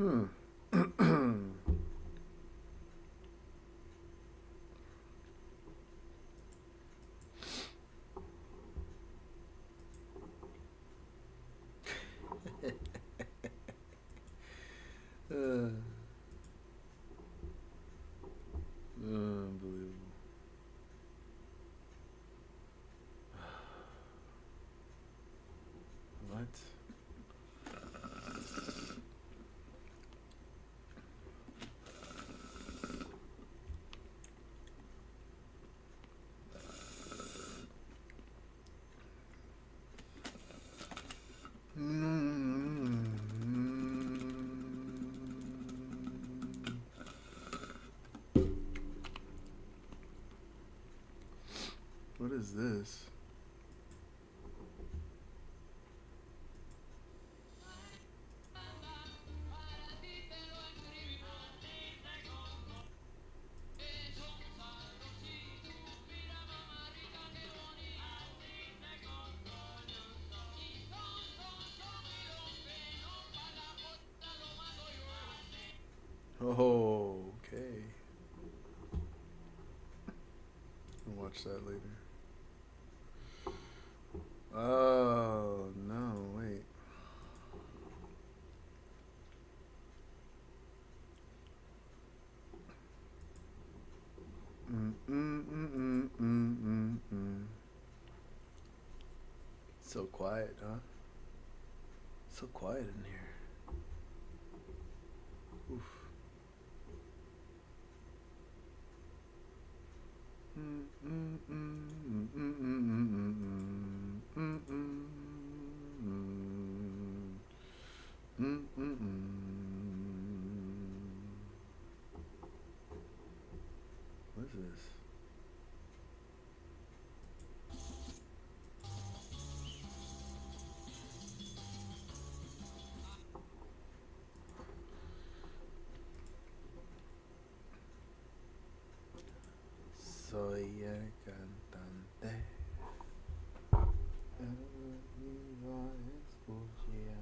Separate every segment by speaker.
Speaker 1: Hmm. Unbelievable. What? What is this? Oh, okay. I'll watch that later. Oh, no, wait. So quiet, huh? So quiet in here. Oof. What is this? Soy el cantante. Iba a escuchar.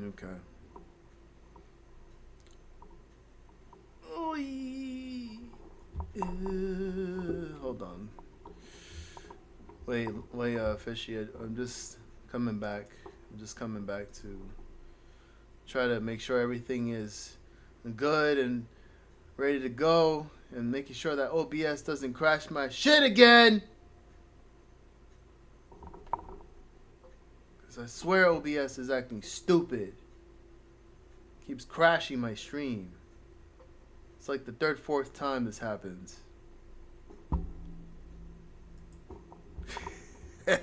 Speaker 1: Okay. Oy. Hold on. Wait, Fishy. I'm just coming back. I'm just coming back to try to make sure everything is good and ready to go, and making sure that OBS doesn't crash my shit again. Because I swear OBS is acting stupid. Keeps crashing my stream. It's like the third, fourth time this happens. This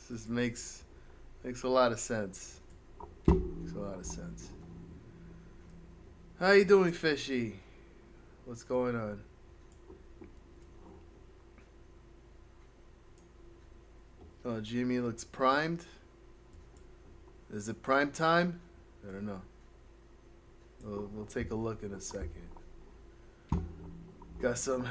Speaker 1: just makes a lot of sense. Makes a lot of sense. How you doing, Fishy? What's going on? Oh, Jimmy looks primed. Is it prime time? I don't know. We'll take a look in a second. Got some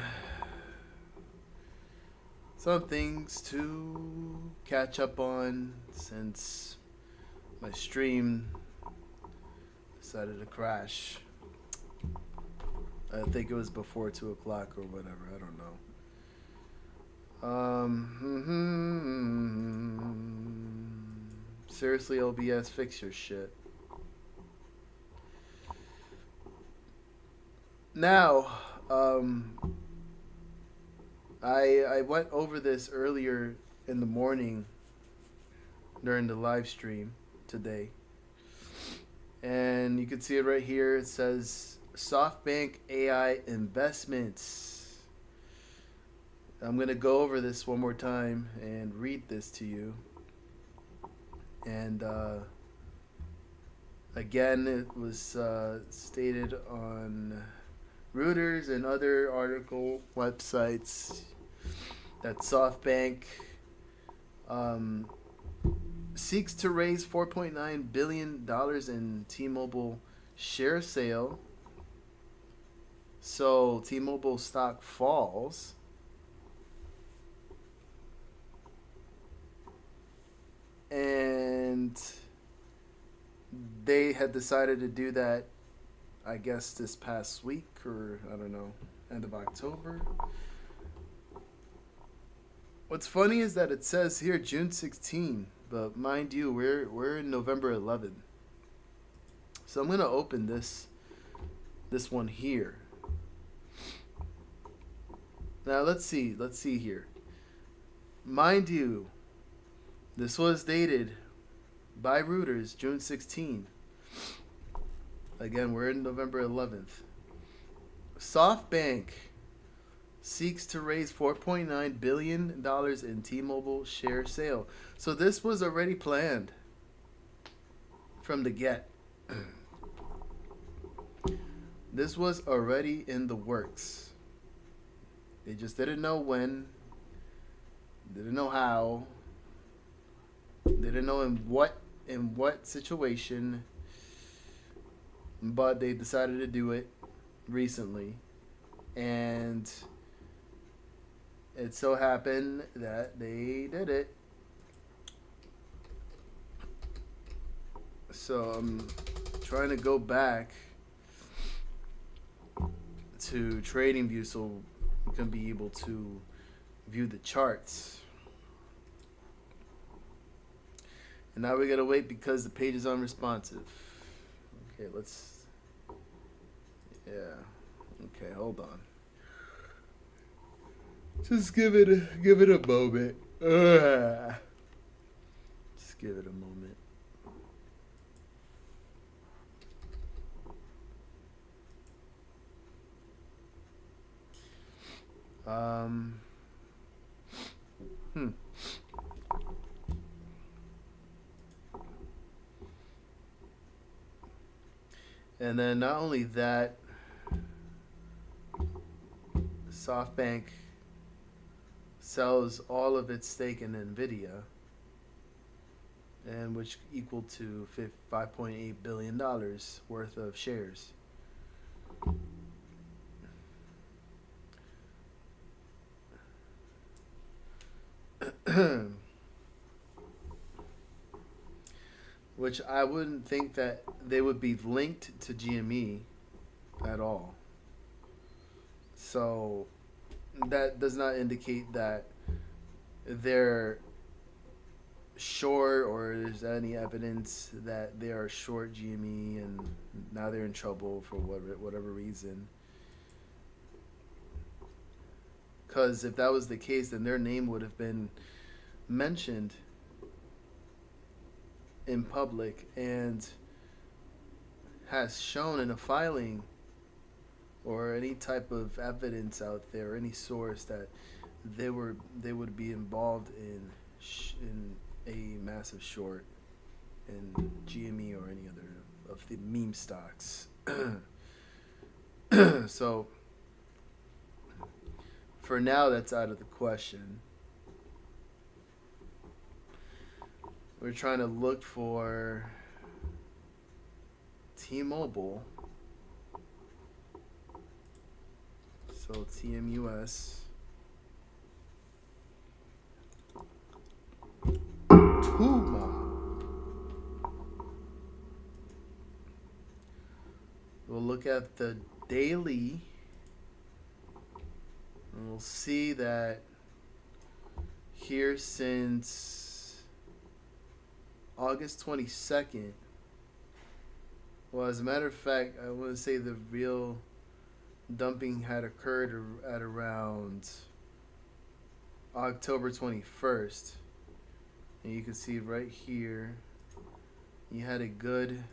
Speaker 1: things to catch up on since my stream decided to crash. I think it was before 2 o'clock or whatever. I don't know. Seriously, OBS, fix your shit. Now, I went over this earlier in the morning during the live stream today. And you can see it right here. It says SoftBank AI Investments. I'm going to go over this one more time and read this to you. And again, it was stated on Reuters and other article websites that SoftBank seeks to raise $4.9 billion in T-Mobile share sale. So T-Mobile stock falls. And they had decided to do that, I guess, this past week, or I don't know, end of October. What's funny is that it says here June 16, but mind you, we're in November 11. So I'm gonna open this one here. Now let's see here. Mind you, this was dated by Reuters June 16. Again, we're in November 11th. SoftBank seeks to raise $4.9 billion in T-Mobile share sale. So this was already planned from the get. This was already in the works. They just didn't know when, didn't know how, didn't know in what situation, but they decided to do it recently. And it so happened that they did it. So I'm trying to go back to TradingView so we can be able to view the charts. And now we gotta wait because the page is unresponsive. Okay, okay, hold on. Just give it a moment. Just give it a moment. And then not only that, SoftBank sells all of its stake in Nvidia, and which equal to $5.8 billion worth of shares. Which I wouldn't think that they would be linked to GME at all. So that does not indicate that they're short, or there's any evidence that they are short GME and now they're in trouble for whatever reason. Because if that was the case, then their name would have been mentioned in public and has shown in a filing or any type of evidence out there, any source that they would be involved in a massive short in GME or any other of the meme stocks. So for now, that's out of the question. We're trying to look for T-Mobile. So TMUS. We'll look at the daily, and we'll see that here since August 22nd. Well, as a matter of fact, I want to say the real dumping had occurred at around October 21st. And you can see right here, you had a good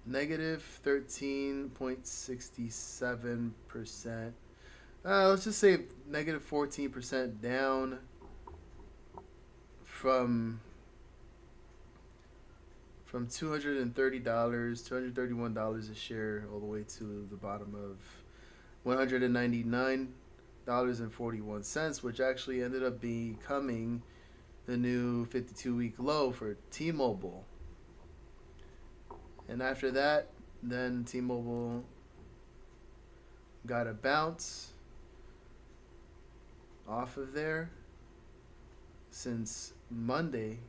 Speaker 1: negative 13.67% let's just say negative 14% down from $230, $231 a share, all the way to the bottom of $199.41, which actually ended up becoming the new 52-week low for T-Mobile. And after that, then T-Mobile got a bounce off of there since Monday,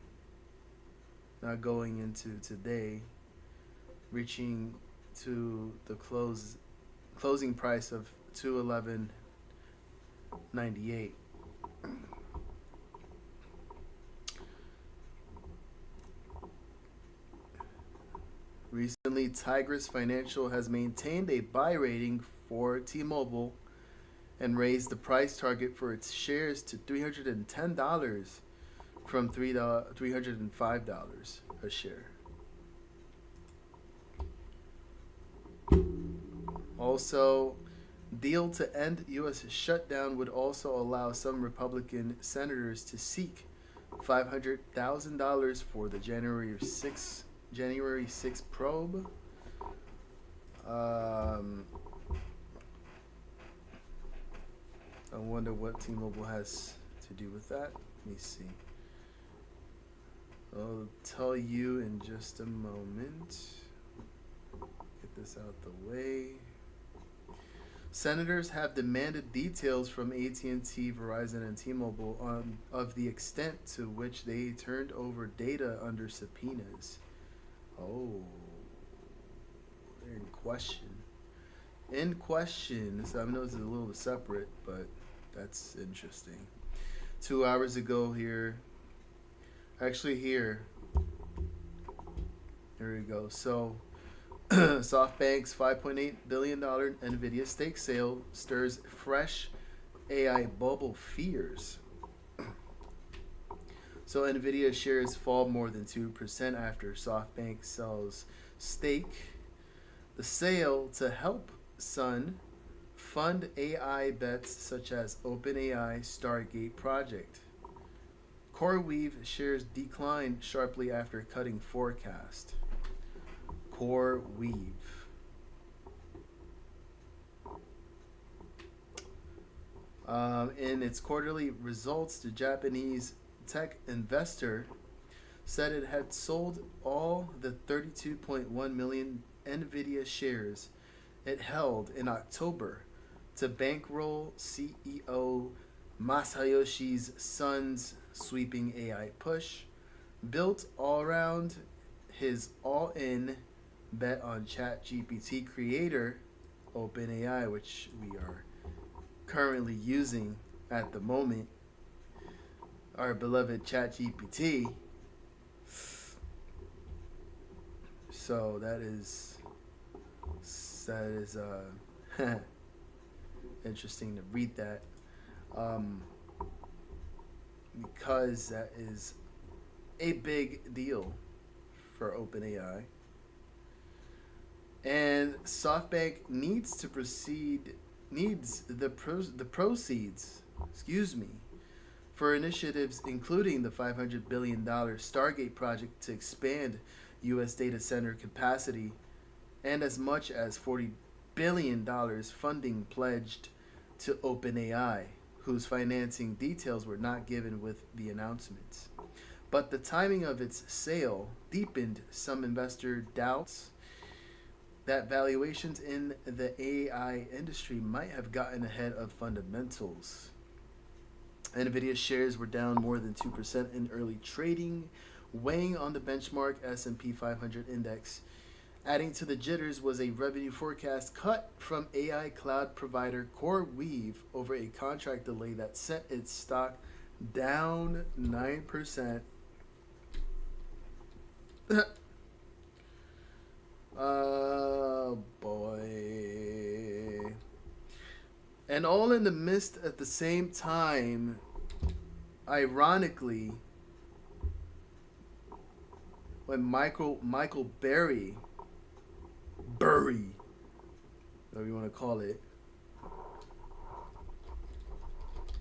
Speaker 1: not going into today, reaching to the closing price of $211.98. Recently, Tigris Financial has maintained a buy rating for T-Mobile and raised the price target for its shares to $310 from $305 a share. Also, deal to end U.S. shutdown would also allow some Republican senators to seek $500,000 for the January 6th probe. I wonder what T-Mobile has to do with that. Let me see. I'll tell you in just a moment. Get this out the way. Senators have demanded details from AT&T, Verizon, and T-Mobile of the extent to which they turned over data under subpoenas. Oh, they're in question. So I know it's a little separate, but that's interesting. 2 hours ago here. Actually here. There we go. So SoftBank's $5.8 billion NVIDIA stake sale stirs fresh AI bubble fears. So NVIDIA shares fall more than 2% after SoftBank sells stake. The sale to help Sun fund AI bets such as OpenAI Stargate project. CoreWeave shares declined sharply after cutting forecast. CoreWeave. In its quarterly results, the Japanese tech investor said it had sold all the 32.1 million NVIDIA shares it held in October to bankroll CEO Masayoshi Son's sweeping AI push, built all around his all-in bet on ChatGPT creator OpenAI, which we are currently using at the moment, our beloved ChatGPT. So that is interesting to read that, because that is a big deal for OpenAI. And SoftBank needs the proceeds, for initiatives including the $500 billion Stargate project to expand U.S. data center capacity, and as much as $40 billion funding pledged to OpenAI, whose financing details were not given with the announcements. But the timing of its sale deepened some investor doubts that valuations in the AI industry might have gotten ahead of fundamentals. NVIDIA shares were down more than 2% in early trading, weighing on the benchmark S&P 500 index. Adding to the jitters was a revenue forecast cut from AI cloud provider CoreWeave over a contract delay that sent its stock down 9%. Oh boy. And all in the midst at the same time, ironically, when Michael Burry, whatever you want to call it,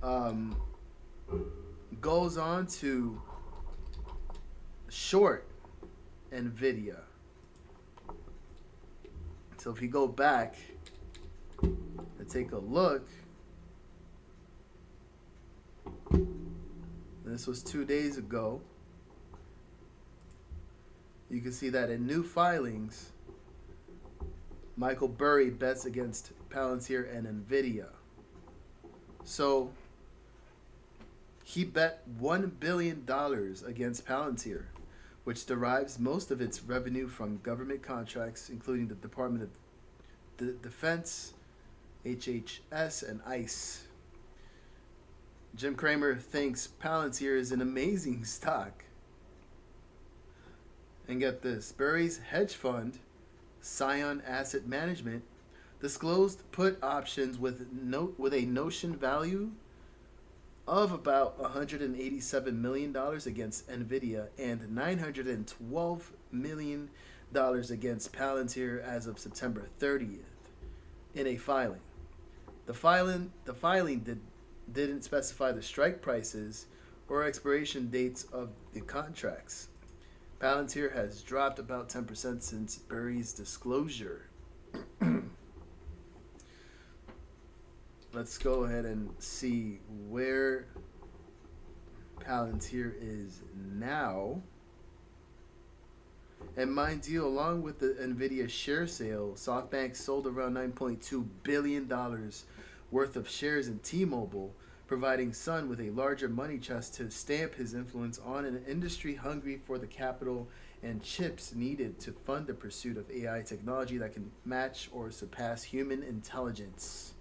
Speaker 1: um, goes on to short NVIDIA. So if you go back and take a look, this was 2 days ago. You can see that in new filings, Michael Burry bets against Palantir and NVIDIA. So he bet $1 billion against Palantir, which derives most of its revenue from government contracts, including the Department of Defense, HHS, and ICE. Jim Cramer thinks Palantir is an amazing stock. And get this, Burry's hedge fund, Scion Asset Management, disclosed put options with a notion value of about $187 million against NVIDIA and $912 million against Palantir as of September 30th in a filing. The filing didn't specify the strike prices or expiration dates of the contracts. Palantir has dropped about 10% since Burry's disclosure. Let's go ahead and see where Palantir is now. And mind you, along with the NVIDIA share sale, SoftBank sold around $9.2 billion worth of shares in T-Mobile, providing Sun with a larger money chest to stamp his influence on an industry hungry for the capital and chips needed to fund the pursuit of AI technology that can match or surpass human intelligence.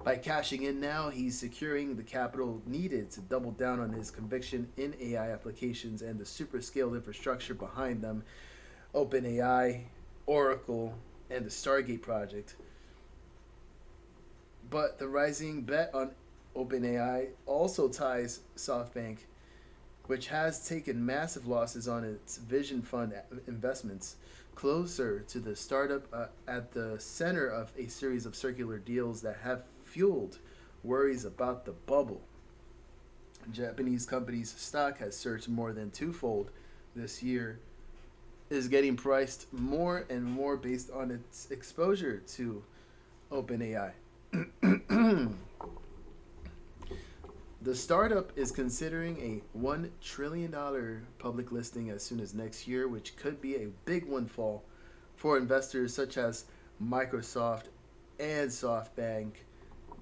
Speaker 1: By cashing in now, he's securing the capital needed to double down on his conviction in AI applications and the super scaled infrastructure behind them, OpenAI, Oracle, and the Stargate project. But the rising bet on OpenAI also ties SoftBank, which has taken massive losses on its Vision Fund investments, closer to the startup at the center of a series of circular deals that have fueled worries about the bubble. Japanese company's stock has surged more than twofold this year, is getting priced more and more based on its exposure to OpenAI. The startup is considering a $1 trillion public listing as soon as next year, which could be a big windfall for investors such as Microsoft and SoftBank,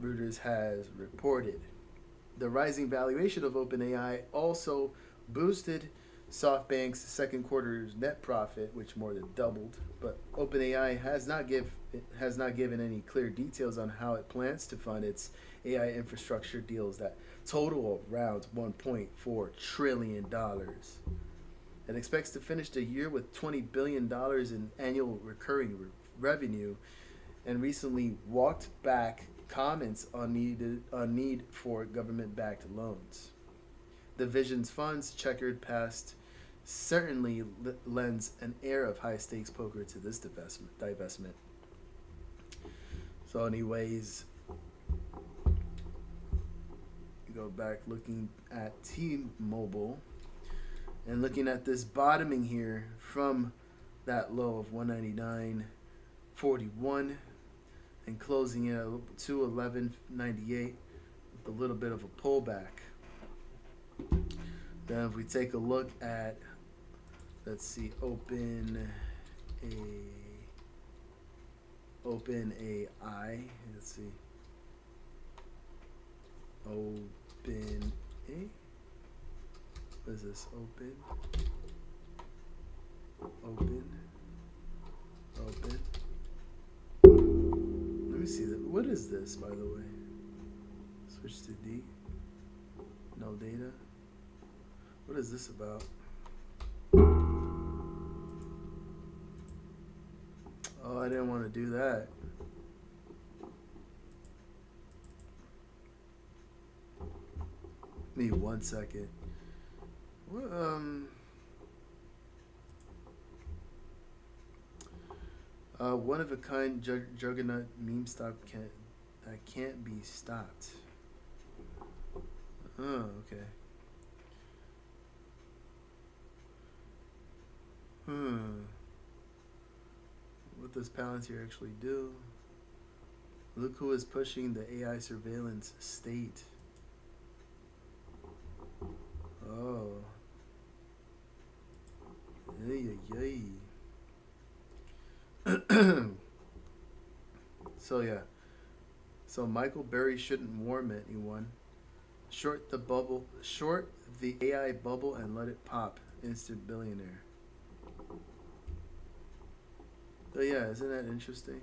Speaker 1: Reuters has reported. The rising valuation of OpenAI also boosted SoftBank's second quarter's net profit, which more than doubled. But OpenAI has not given any clear details on how it plans to fund its AI infrastructure deals that total around $1.4 trillion. It expects to finish the year with $20 billion in annual recurring revenue, and recently walked back comments on need for government-backed loans. The Vision's fund's checkered past certainly lends an air of high-stakes poker to this divestment. So anyways, go back looking at T-Mobile and looking at this bottoming here from that low of 199.41 and closing it at 211.98 with a little bit of a pullback. Then if we take a look at, let's see, OpenAI, let's see, what is this? Open. Let me see that. What is this, by the way? Switch to D. No data. What is this about? Oh, I didn't want to do that. Give me 1 second. One of a kind juggernaut meme stock that can't be stopped. Okay. Hmm. What does Palantir actually do? Look who is pushing the AI surveillance state. Oh. Yay, yay. So yeah. So Michael Burry shouldn't warn anyone. Short the bubble, short the AI bubble and let it pop. Instant billionaire. So yeah, isn't that interesting?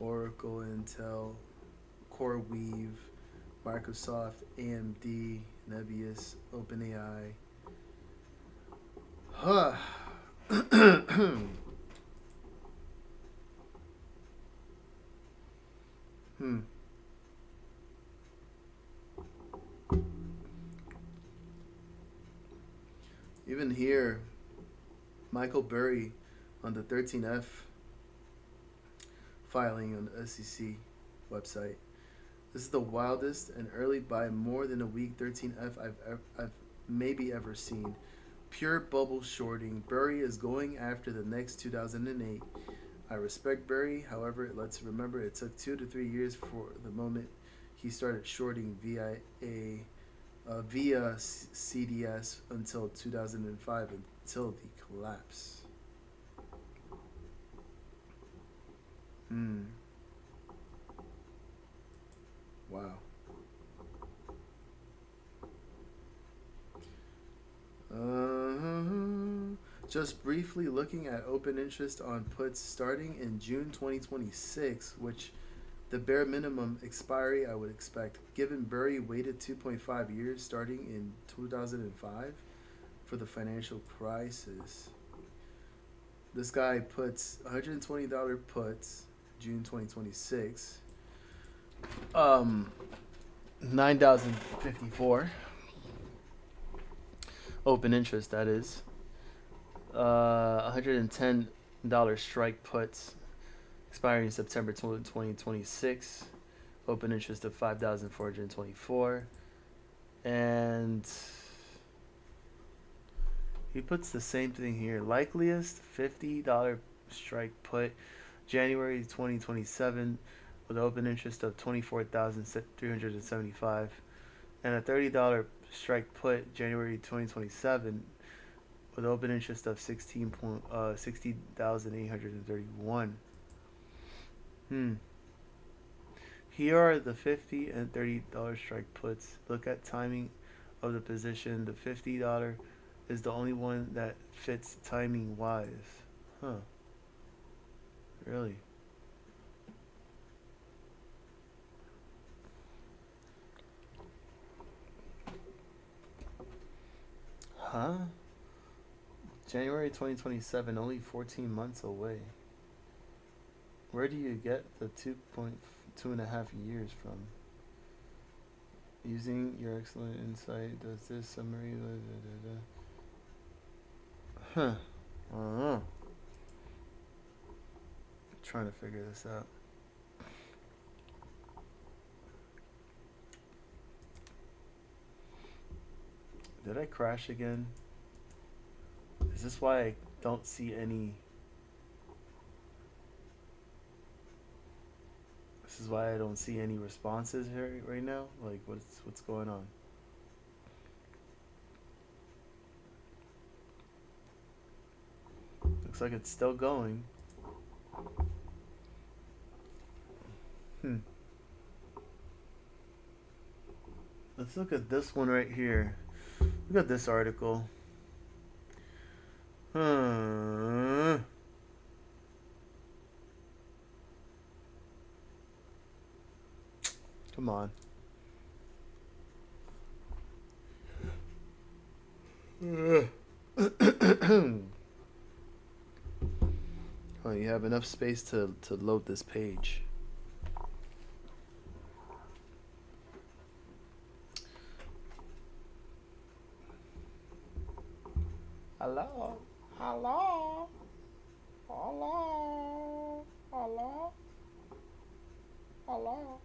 Speaker 1: Oracle, Intel, CoreWeave, Microsoft, AMD, Nebius, OpenAI. Huh. Hmm. Even here, Michael Burry on the 13F filing on the SEC website. This is the wildest and early by more than a week 13F I've maybe ever seen. Pure bubble shorting. Burry is going after the next 2008. I respect Burry, however, let's remember it took 2 to 3 years for the moment he started shorting via CDS until 2005 until the collapse. Hmm. Wow. Just briefly looking at open interest on puts starting in June 2026, which the bare minimum expiry I would expect, given Burry waited 2.5 years starting in 2005 for the financial crisis. This guy puts $120 puts June 2026. 9,054 open interest, that is. $110 strike puts expiring September 2026. Open interest of 5,424. And he puts the same thing here. Likeliest $50 strike put January 2027 with open interest of 24,375, and a $30 strike put January 2027 with open interest of 60,831. Here are the $50 and $30 strike puts. Look at timing of the position. The $50 is the only one that fits timing wise. Huh. Really? Huh? January 2027, only 14 months away. Where do you get the 2.5 years from? Using your excellent insight, does this summary... Huh. I don't know. I'm trying to figure this out. Did I crash again? Is this why I don't see any... This is why I don't see any responses here right now? Like, what's going on? Looks like it's still going. Let's look at this one right here. Look at this article. Come on. Oh, you have enough space to load this page. Hello? Hello? Hello? Hello? Hello.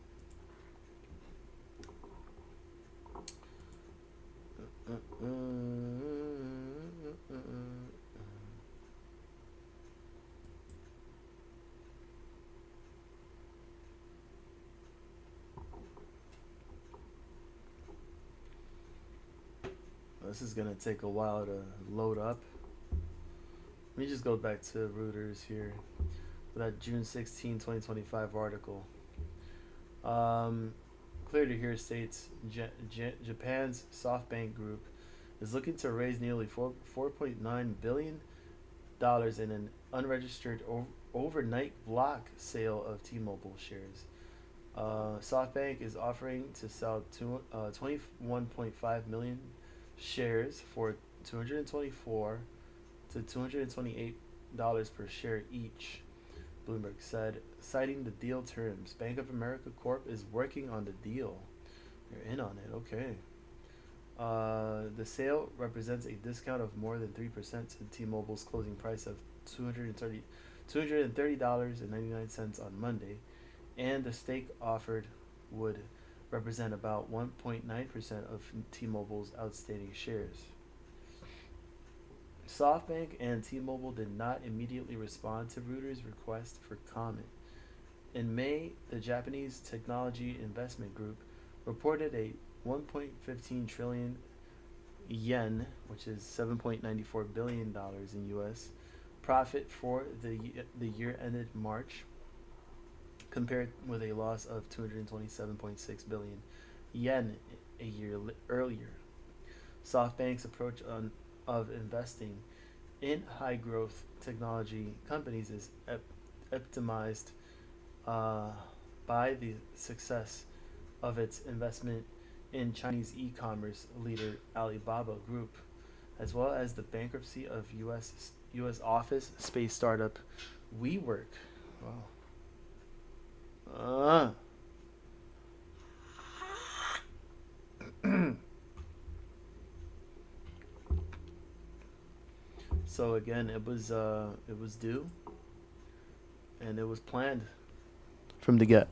Speaker 1: This is gonna take a while to load up. Let me just go back to Reuters here. That June 16, 2025 article. Clear to Hear states Japan's SoftBank Group is looking to raise nearly $4.9 billion in an unregistered overnight block sale of T-Mobile shares. SoftBank is offering to sell 21.5 million shares for $224 to $228 per share each, Bloomberg said, citing the deal terms. Bank of America Corp is working on the deal. They're in on it, okay. The sale represents a discount of more than 3% to T-Mobile's closing price of $230.99 on Monday, and the stake offered would represent about 1.9% of T-Mobile's outstanding shares. SoftBank and T-Mobile did not immediately respond to Reuters' request for comment. In May, the Japanese technology investment group reported a 1.15 trillion yen, which is $7.94 billion in U.S., profit for the year ended March, compared with a loss of 227.6 billion yen a year earlier. SoftBank's approach of investing in high-growth technology companies is optimized by the success of its investment in Chinese e-commerce leader Alibaba Group, as well as the bankruptcy of U.S. office space startup WeWork. Wow. So again, it was due, and it was planned from the get.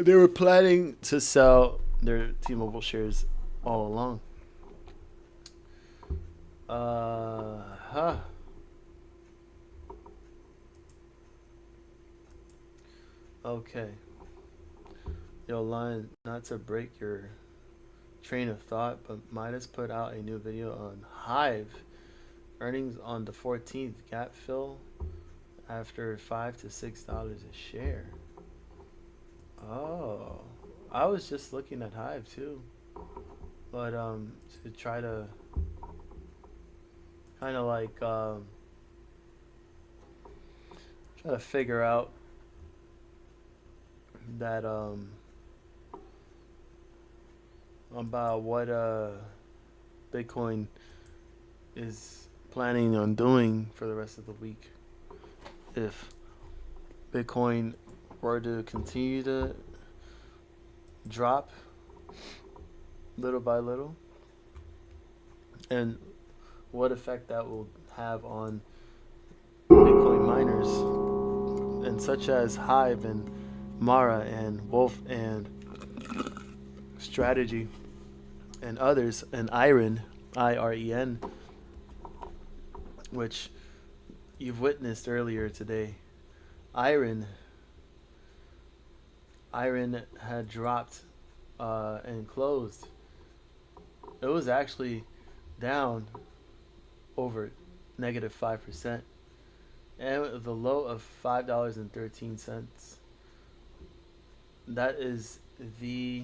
Speaker 1: They were planning to sell their T-Mobile shares all along. Okay. Yo, Lion, not to break your train of thought, but Midas put out a new video on Hive earnings on the 14th gap fill after $5 to $6 a share. Oh, I was just looking at Hive too, but to try to kind of like try to figure out that about what Bitcoin is planning on doing for the rest of the week. If Bitcoin were to continue to drop little by little, and what effect that will have on Bitcoin miners, and such as Hive and Mara and Wolf and Strategy and others, and IREN, IREN, which you've witnessed earlier today. IREN had dropped and closed. It was actually down over negative 5%, and with the low of $5.13. That is the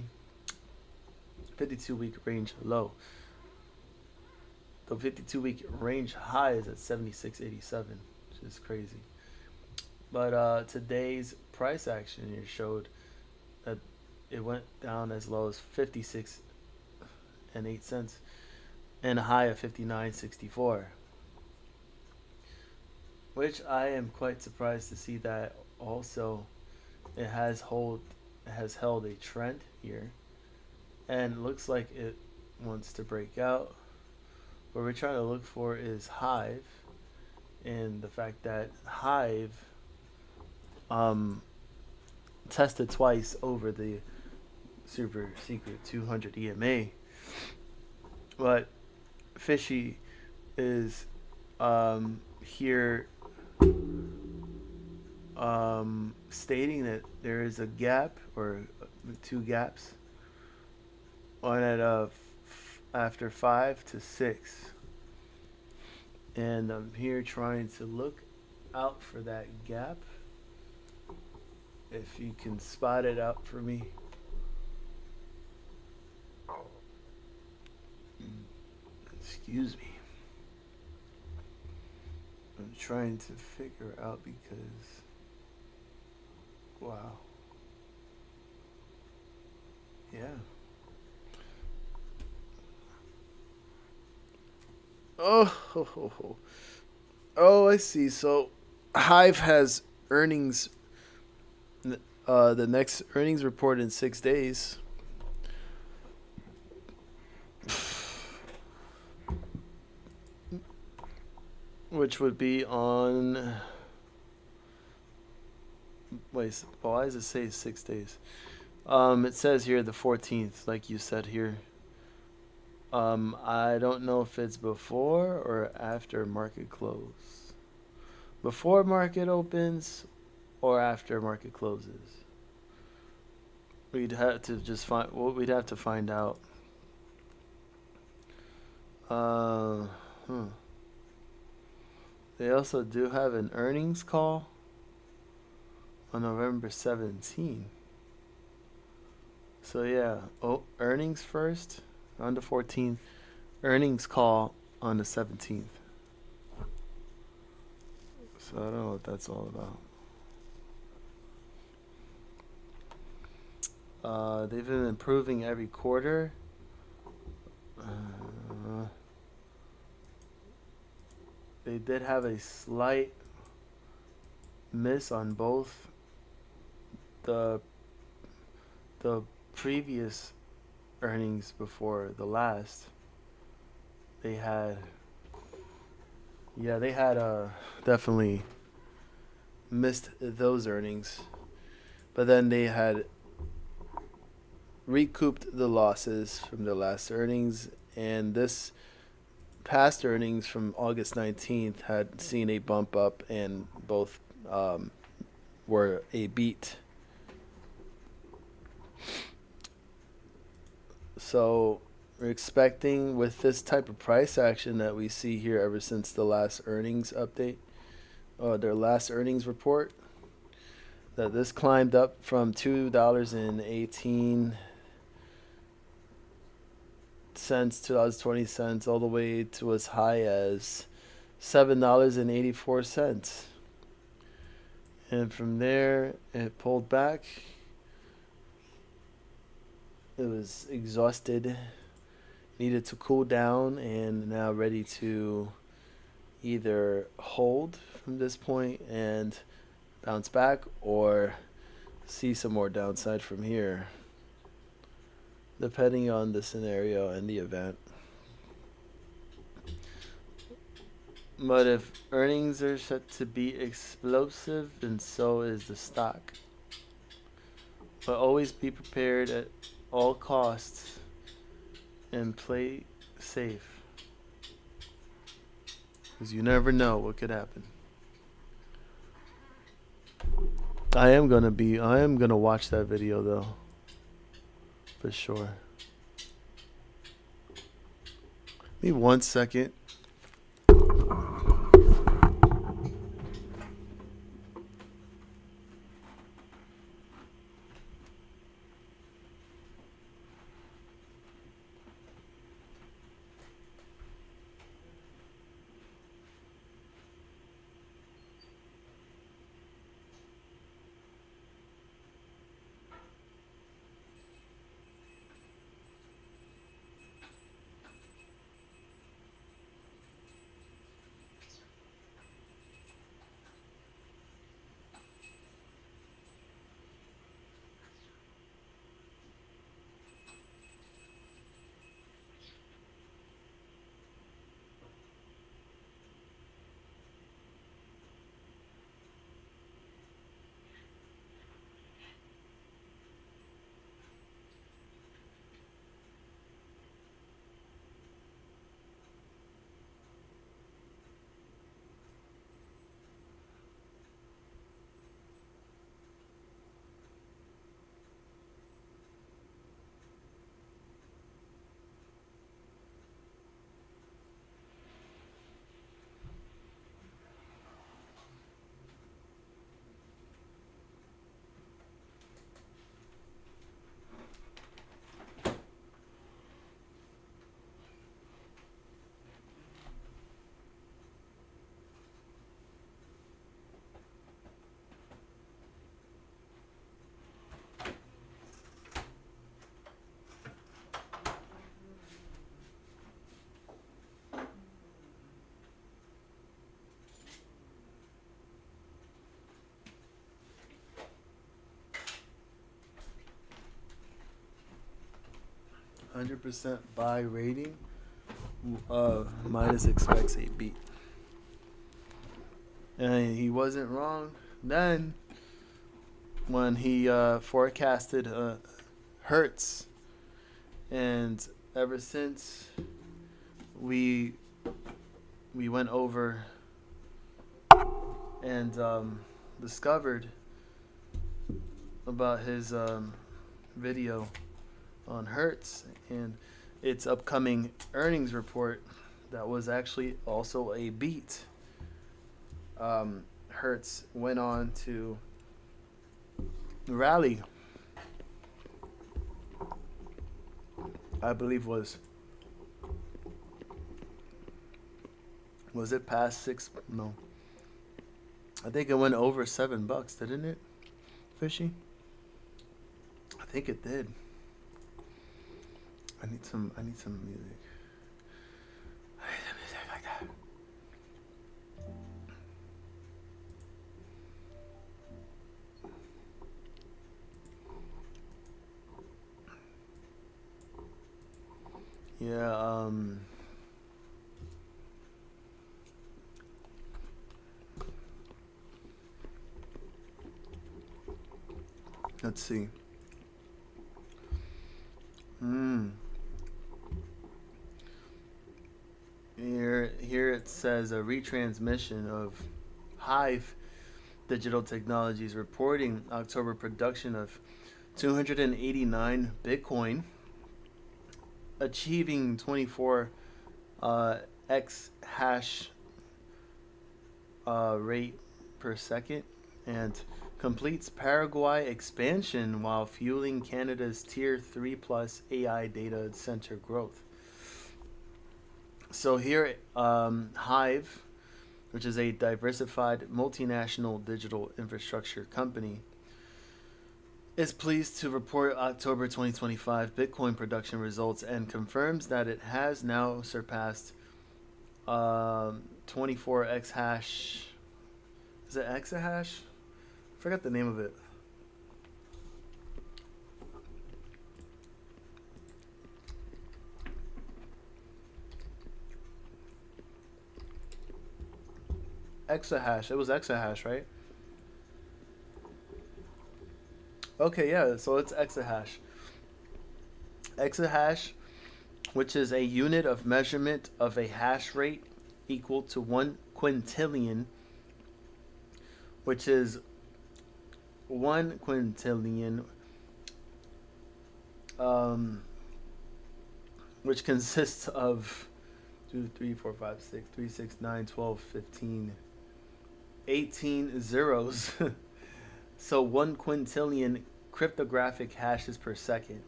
Speaker 1: 52-week range low. The 52-week range high is at 76.87, which is crazy. But today's price action here showed that it went down as low as 56.08 and a high of 59.64, which I am quite surprised to see that also it has held a trend here, and looks like it wants to break out. What we're trying to look for is Hive, and the fact that Hive tested twice over the super secret 200 EMA. But Fishy is here stating that there is a gap or two gaps on it after 5 to 6, and I'm here trying to look out for that gap. If you can spot it out for me. Excuse me. I'm trying to figure out because, wow. Yeah. Oh, I see. So Hive has earnings, the next earnings report in 6 days. Which would be on, wait, why does it say 6 days? It says here the 14th, like you said here. I don't know if it's before or after market close. Before market opens or after market closes. We'd have to just find, well, we'd have to find out. They also do have an earnings call on November 17th. So yeah, earnings first on the 14th, earnings call on the 17th. So I don't know what that's all about. They've been improving every quarter. They did have a slight miss on both the previous earnings before the last. They had definitely missed those earnings, but then they had recouped the losses from the last earnings, and this past earnings from August 19th had seen a bump up, and both were a beat. So we're expecting, with this type of price action that we see here ever since the last earnings update, or their last earnings report, that this climbed up from $2.18 $2.20 all the way to as high as $7.84, and from there it pulled back. It was exhausted, needed to cool down, and now ready to either hold from this point and bounce back or see some more downside from here, depending on the scenario and the event. But if earnings are set to be explosive, then so is the stock. But always be prepared at all costs and play safe, because you never know what could happen. I am gonna watch that video though, for sure. Give me 1 second. 100% buy rating. Minus expects a beat. And he wasn't wrong then when he forecasted Hertz. And ever since we went over and discovered about his video on Hertz and its upcoming earnings report that was actually also a beat. Hertz went on to rally. I believe was it past 6? No. I think it went over $7, didn't it, Fishy? I think it did. I need some music. I need some music like that. Yeah, let's see. Here it says a retransmission of Hive Digital Technologies reporting October production of 289 Bitcoin, achieving 24 x hash rate per second, and completes Paraguay expansion while fueling Canada's Tier 3 plus AI data center growth. So here, Hive, which is a diversified multinational digital infrastructure company, is pleased to report October 2025 Bitcoin production results and confirms that it has now surpassed 24 exahash. Is it exahash? I forgot the name of it. Exahash. It was exahash, right? Okay, yeah, so it's exahash. Exahash, which is a unit of measurement of a hash rate equal to 1 quintillion, which is 1 quintillion, which consists of 2, 3, 4, 5, 6, 3, 6, 9, 12, 15, 18 zeros. So 1 quintillion cryptographic hashes per second.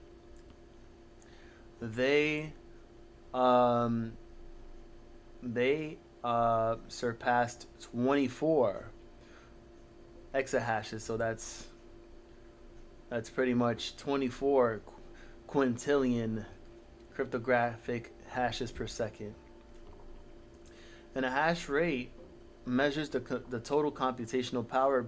Speaker 1: They surpassed 24 exahashes, so that's pretty much 24 quintillion cryptographic hashes per second. And a hash rate measures the total computational power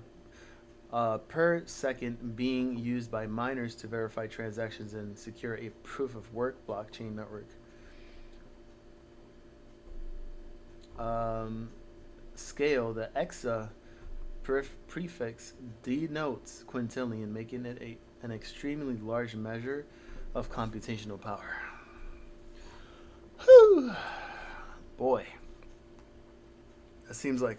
Speaker 1: per second being used by miners to verify transactions and secure a proof of work blockchain network. Scale, the exa prefix denotes quintillion, making it an extremely large measure of computational power. Whew. Boy, that seems like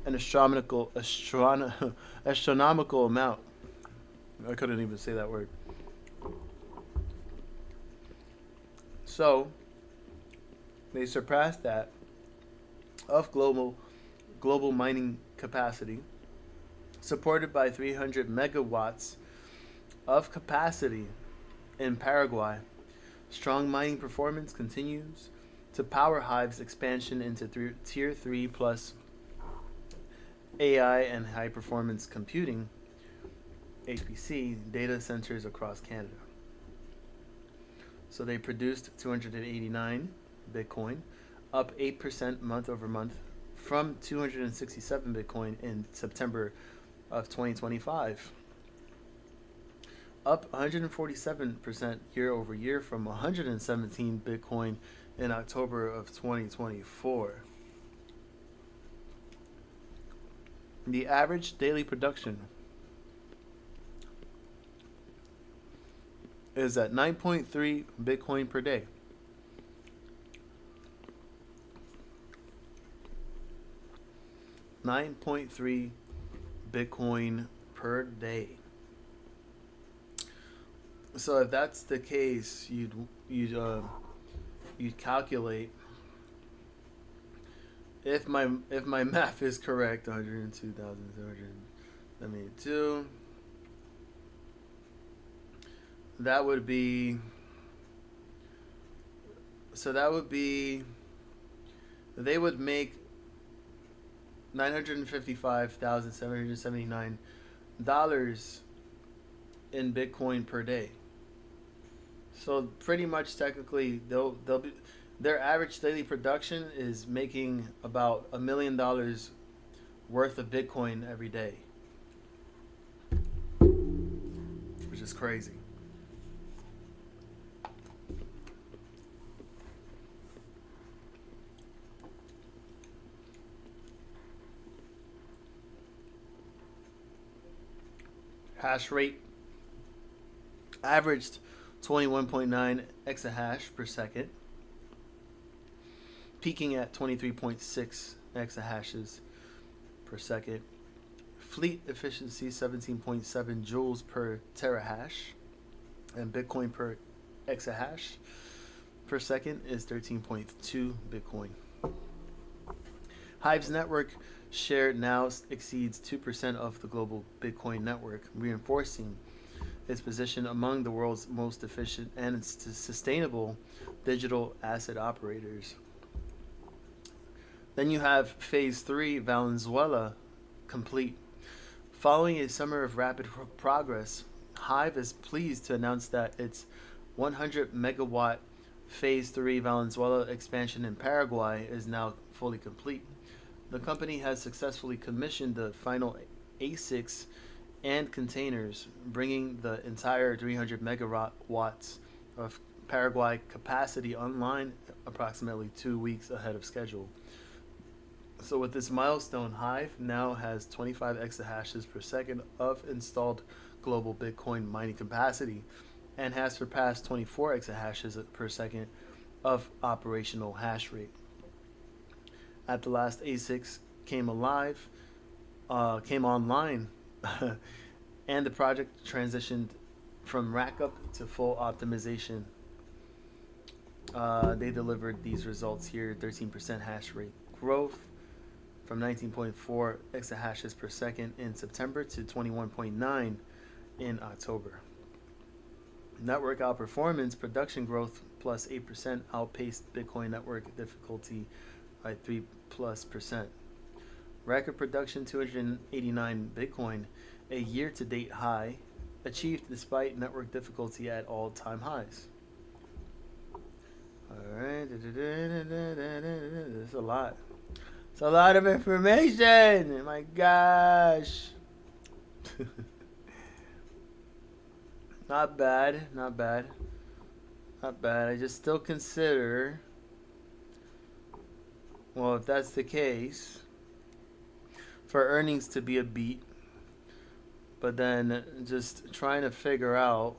Speaker 1: an astronomical amount. I couldn't even say that word. So they surpassed that of global mining capacity, supported by 300 megawatts of capacity in Paraguay. Strong mining performance continues to power Hive's expansion into Tier 3 plus AI and high performance computing HPC data centers across Canada. So they produced 289 Bitcoin, up 8% month over month from 267 Bitcoin in September of 2025. up 147% year over year from 117 Bitcoin in October of 2024. The average daily production is at 9.3 Bitcoin per day. $9.3 Bitcoin per day. So if that's the case, you'd calculate, if my math is correct, 102,772. That would be, they would make $955,779 in Bitcoin per day. So pretty much technically they'll be, their average daily production is making about $1 million worth of Bitcoin every day, which is crazy. Hash rate averaged 21.9 exahash per second, peaking at 23.6 exahashes per second. Fleet efficiency 17.7 joules per terahash, and Bitcoin per exahash per second is 13.2 Bitcoin. Hive's network share now exceeds 2% of the global Bitcoin network, reinforcing its position among the world's most efficient and sustainable digital asset operators. Then you have Phase 3 Valenzuela complete. Following a summer of rapid progress, Hive is pleased to announce that its 100 megawatt Phase 3 Valenzuela expansion in Paraguay is now fully complete. The company has successfully commissioned the final ASICs and containers, bringing the entire 300 megawatts of Paraguay capacity online approximately 2 weeks ahead of schedule. So with this milestone, Hive now has 25 exahashes per second of installed global Bitcoin mining capacity and has surpassed 24 exahashes per second of operational hash rate. At the last ASICs came online, and the project transitioned from rack-up to full optimization. They delivered these results here: 13% hash rate growth from 19.4 exahashes per second in September to 21.9 in October. Network outperformance, production growth plus 8% outpaced Bitcoin network difficulty by 3+%. Record production 289 Bitcoin, a year-to-date high, achieved despite network difficulty at all-time highs. Alright, there's a lot. It's a lot of information. Oh my gosh. Not bad. I just still consider, well, if that's the case, for earnings to be a beat, but then just trying to figure out,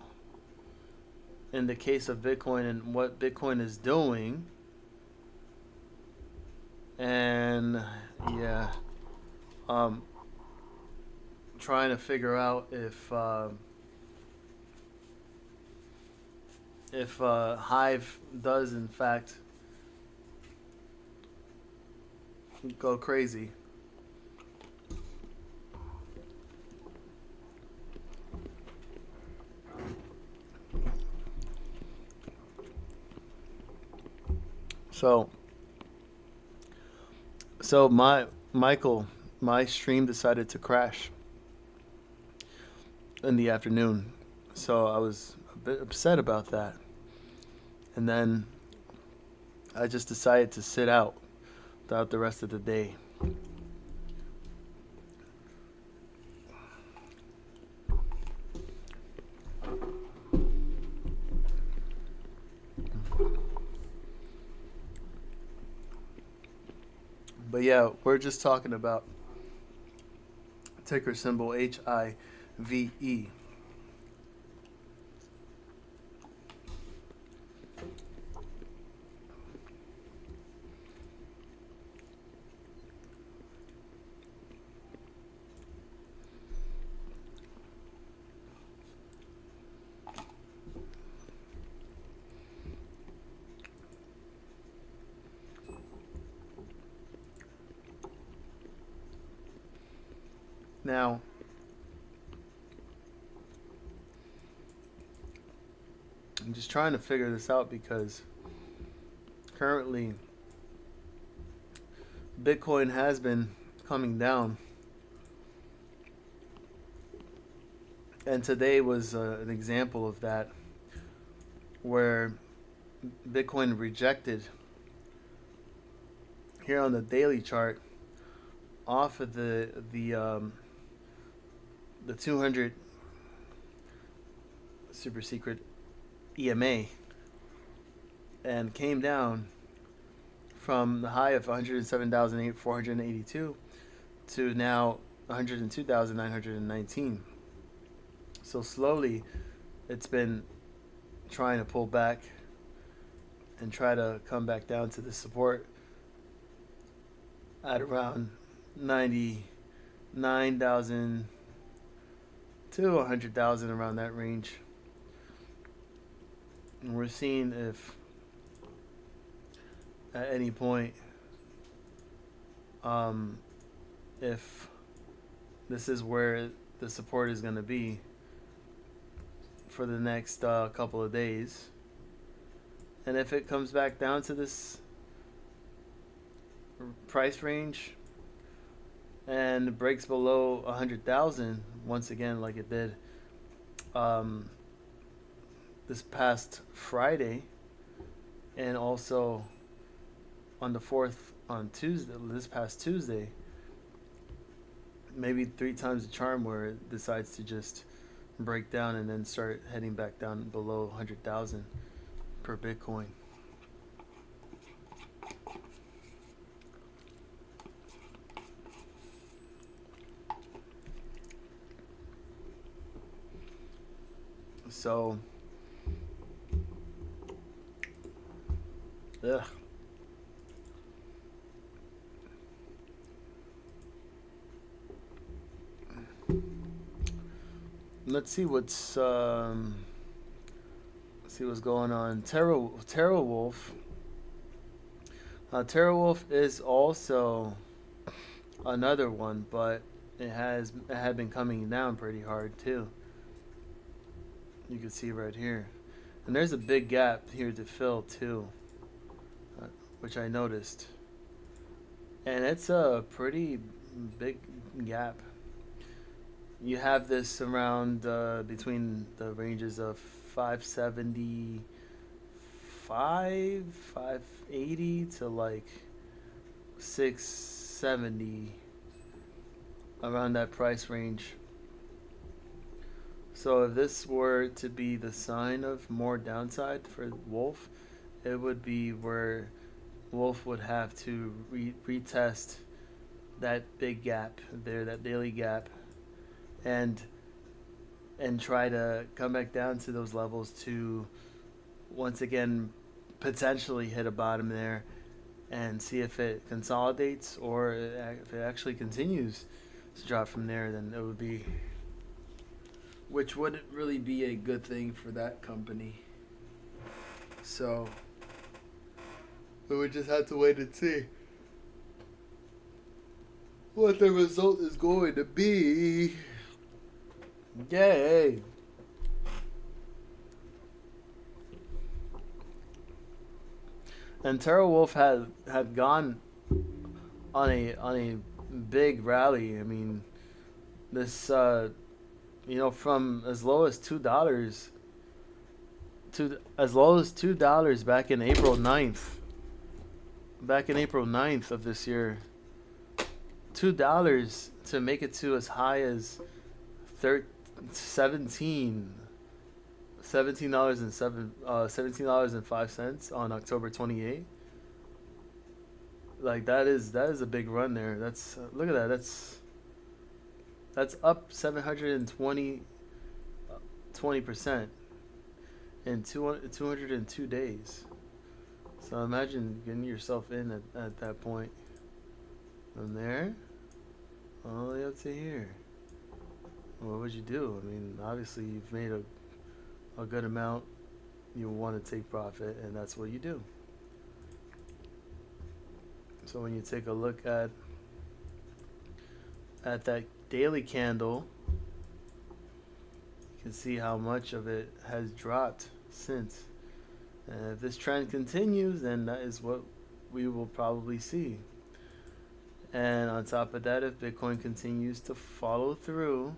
Speaker 1: in the case of Bitcoin and what Bitcoin is doing, and yeah, trying to figure out if Hive does in fact go crazy. So my stream decided to crash in the afternoon, so I was a bit upset about that, and then I just decided to sit out throughout the rest of the day. But yeah, we're just talking about ticker symbol HIVE. Now, I'm just trying to figure this out because currently Bitcoin has been coming down, and today was an example of that, where Bitcoin rejected here on the daily chart off of the 200 super secret EMA and came down from the high of 107,482 to now 102,919. So slowly it's been trying to pull back and try to come back down to the support at around 99,000 to 100,000, around that range. And we're seeing if at any point if this is where the support is going to be for the next couple of days. And if it comes back down to this price range and breaks below 100,000 once again, like it did this past Friday, and also on the 4th on Tuesday, this past Tuesday, maybe 3 times the charm, where it decides to just break down and then start heading back down below 100,000 per Bitcoin. So, ugh. Let's see what's going on. TerraWolf. TerraWolf is also another one, but it had been coming down pretty hard too. You can see right here, and there's a big gap here to fill too, which I noticed, and it's a pretty big gap. You have this around between the ranges of 575, 580 to like 670, around that price range. So if this were to be the sign of more downside for Wolf, it would be where Wolf would have to retest that big gap there, that daily gap, and try to come back down to those levels to once again potentially hit a bottom there and see if it consolidates, or if it actually continues to drop from there. Then it would be, which wouldn't really be a good thing for that company. So we would just have to wait and see what the result is going to be. Yay! And TerraWolf had gone on a big rally. I mean, this from as low as $2 to as low as $2 back in April 9th. Back in April 9th of this year. $2 to make it to as high as $17.05 on October 28th. like that is a big run there. That's look at that. That's up 720% in 202 days. So imagine getting yourself in at that point. From there, all the way up to here. What would you do? I mean, obviously you've made a good amount. You want to take profit, and that's what you do. So when you take a look at that daily candle, you can see how much of it has dropped since. And if this trend continues, then that is what we will probably see. And on top of that, if Bitcoin continues to follow through,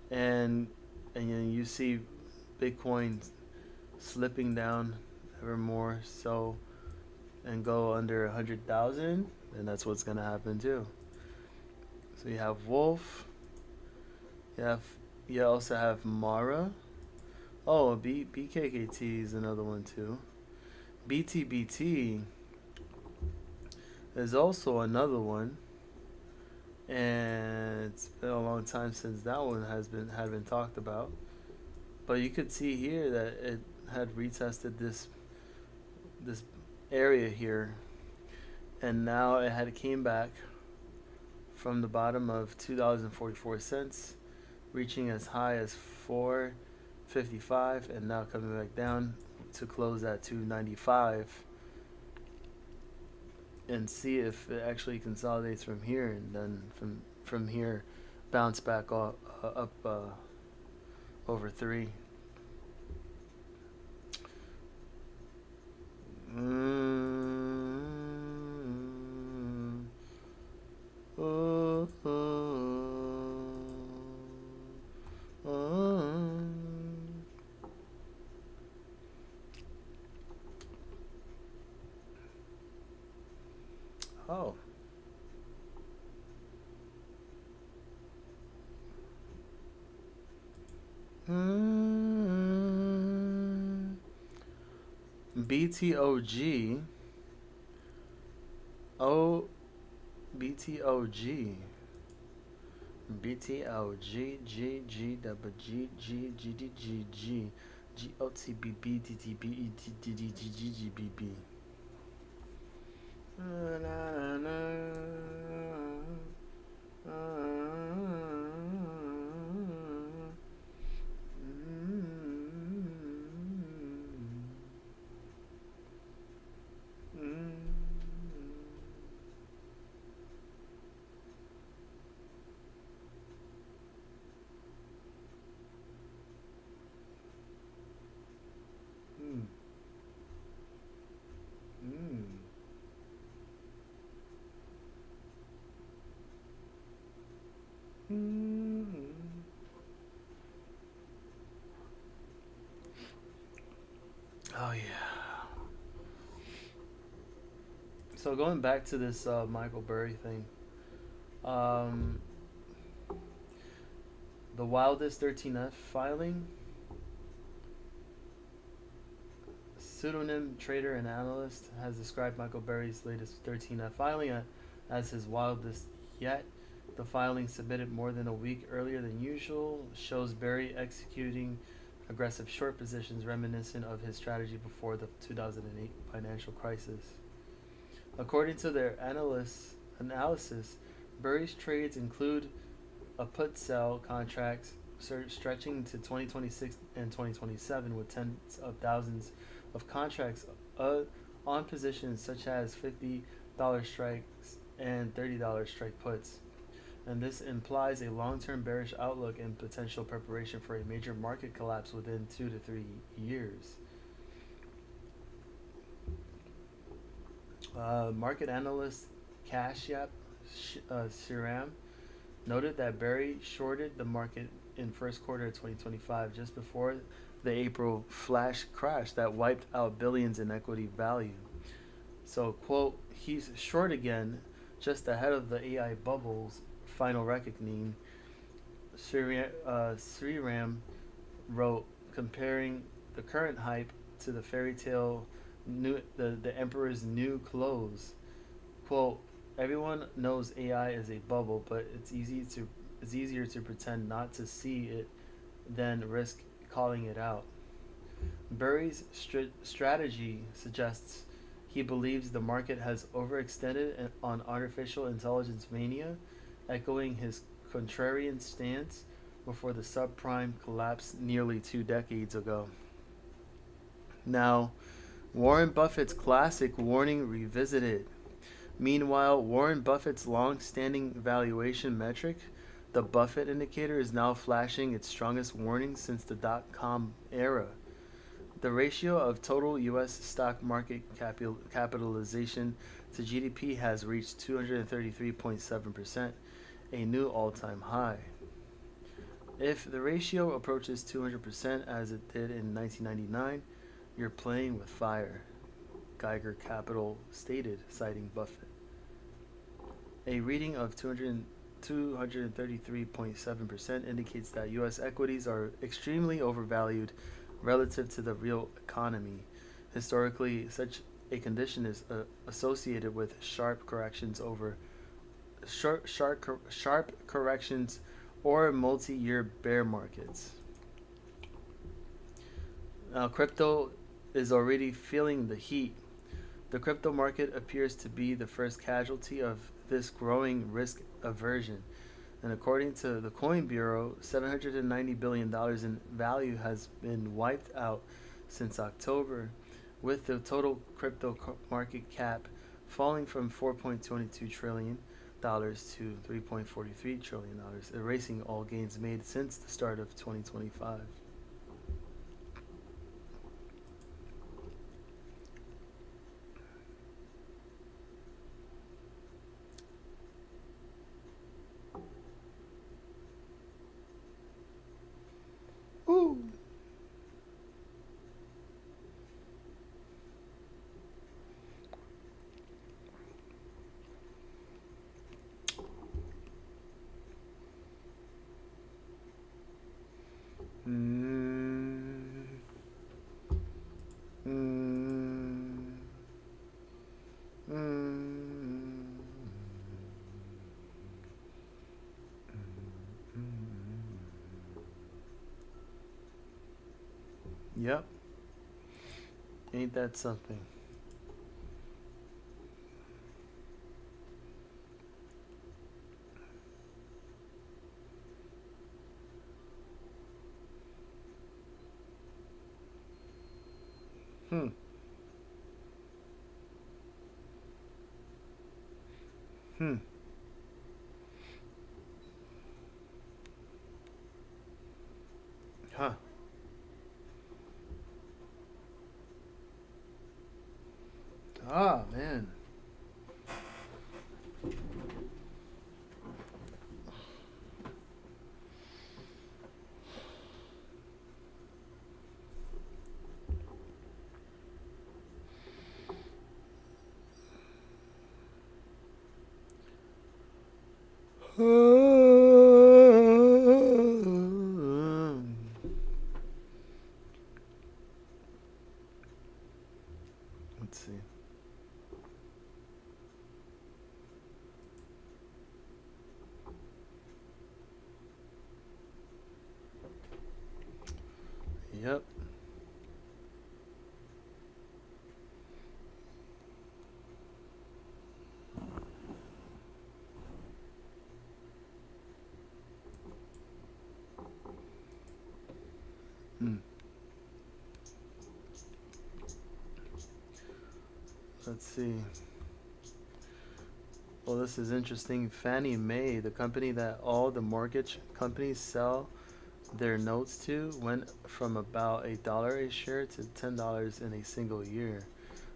Speaker 1: and you see Bitcoin slipping down ever more so and go under 100,000, then that's what's gonna happen too. So you have Wolf. You also have Mara. Oh, BKKT is another one too. BTBT is also another one, and it's been a long time since that one had been talked about. But you could see here that it had retested this area here, and now it had came back from the bottom of $2.44, reaching as high as $4.55, and now coming back down to close at $2.95. And see if it actually consolidates from here, and then from here bounce back up over 3. Oh. BTOG. Oh, BTOG. BTOG G G double G G G D G G G O T B B D D B E D D D G G G B B. Oh yeah. So going back to this Michael Burry thing, the wildest 13F filing. Pseudonym trader and analyst has described Michael Burry's latest 13F filing as his wildest yet. The filing, submitted more than a week earlier than usual, shows Burry executing aggressive short positions reminiscent of his strategy before the 2008 financial crisis. According to their analysis, Burry's trades include a put-sell contracts stretching to 2026 and 2027 with tens of thousands of contracts on positions such as $50 strikes and $30 strike puts. And this implies a long-term bearish outlook and potential preparation for a major market collapse within 2 to 3 years. Market analyst Kashyap Siram noted that Burry shorted the market in first quarter of 2025 just before the April flash crash that wiped out billions in equity value. So, quote, he's short again just ahead of the AI bubble's final reckoning. Sriram wrote, comparing the current hype to the fairy tale the emperor's new clothes. Quote, everyone knows AI is a bubble, but it's easier to pretend not to see it than risk calling it out. Burry's strategy suggests he believes the market has overextended on artificial intelligence mania, echoing his contrarian stance before the subprime collapse nearly 2 decades ago. Now, Warren Buffett's classic warning revisited. Meanwhile, Warren Buffett's long standing valuation metric, the Buffett indicator, is now flashing its strongest warning since the dot com era. The ratio of total U.S. stock market capitalization to GDP has reached 233.7%, a new all time high. If the ratio approaches 200% as it did in 1999, you're playing with fire, Geiger Capital stated, citing Buffett. A reading of 233.7% indicates that U.S. equities are extremely overvalued relative to the real economy. Historically, such a condition is associated with sharp corrections or multi-year bear markets. Now, crypto is already feeling the heat. The crypto market appears to be the first casualty of this growing risk aversion. And according to the Coin Bureau, $790 billion in value has been wiped out since October, with the total crypto market cap falling from $4.22 trillion to $3.43 trillion, erasing all gains made since the start of 2025. Ooh. Yep. Ain't that something? Hmm. Hmm. Huh. Ah, man. Let's see. Yep. Hmm. Let's see. Well, this is interesting. Fannie Mae, the company that all the mortgage companies sell their notes to, went from about $1 a share to $10 in a single year.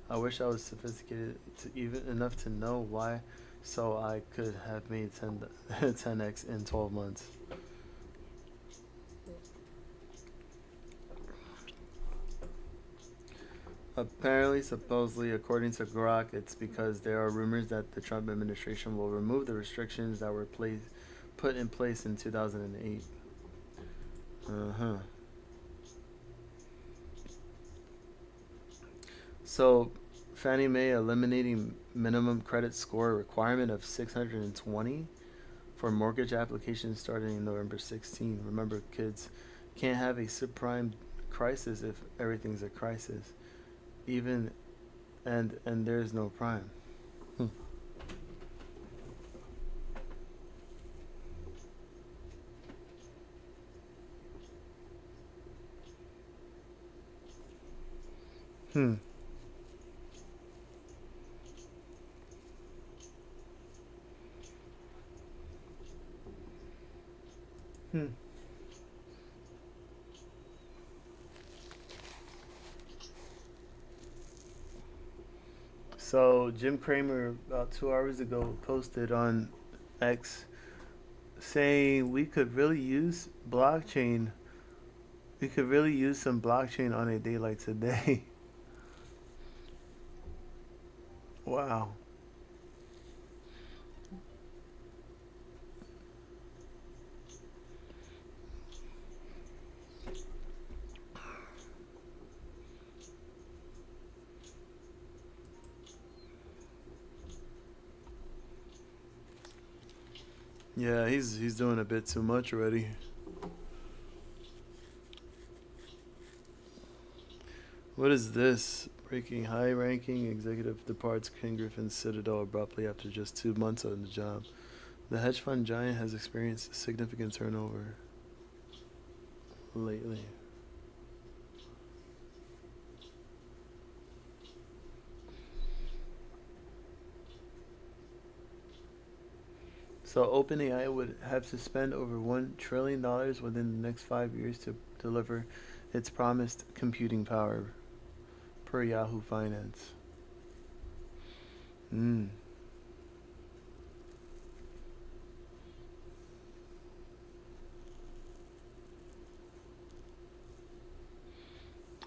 Speaker 1: I wish I was sophisticated to even enough to know why, so I could have made 10x in 12 months. Apparently, supposedly, according to Grok, it's because there are rumors that the Trump administration will remove the restrictions that were put in place in 2008. So, Fannie Mae eliminating minimum credit score requirement of 620 for mortgage applications starting in November 16. Remember, kids, can't have a subprime crisis if everything's a crisis. Even and there's no prime. Hmm. Hmm. Hmm. So Jim Cramer about 2 hours ago posted on X saying we could really use blockchain. We could really use some blockchain on a day like today. Wow. Yeah, he's doing a bit too much already. What is this? Breaking high-ranking executive departs Ken Griffin's Citadel abruptly after just 2 months on the job. The hedge fund giant has experienced significant turnover lately. So OpenAI would have to spend over $1 trillion within the next 5 years to deliver its promised computing power, per Yahoo Finance. Hmm.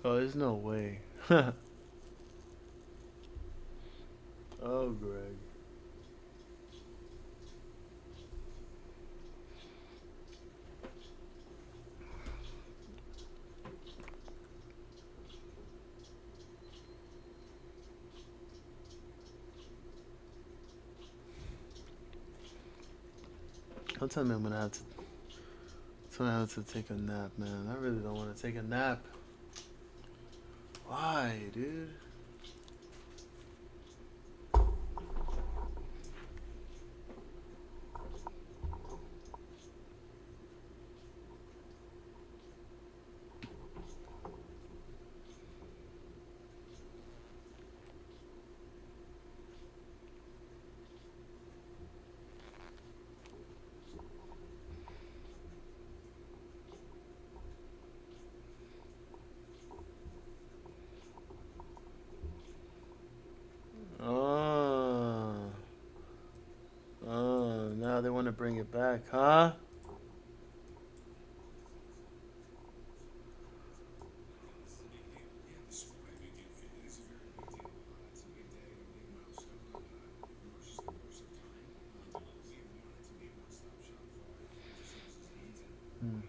Speaker 1: Oh, there's no way. Oh, Greg. Don't tell me I'm gonna have to. So I have to take a nap, man. I really don't want to take a nap. Why, dude? Oh, oh, now they want to bring it back, huh? Hmm.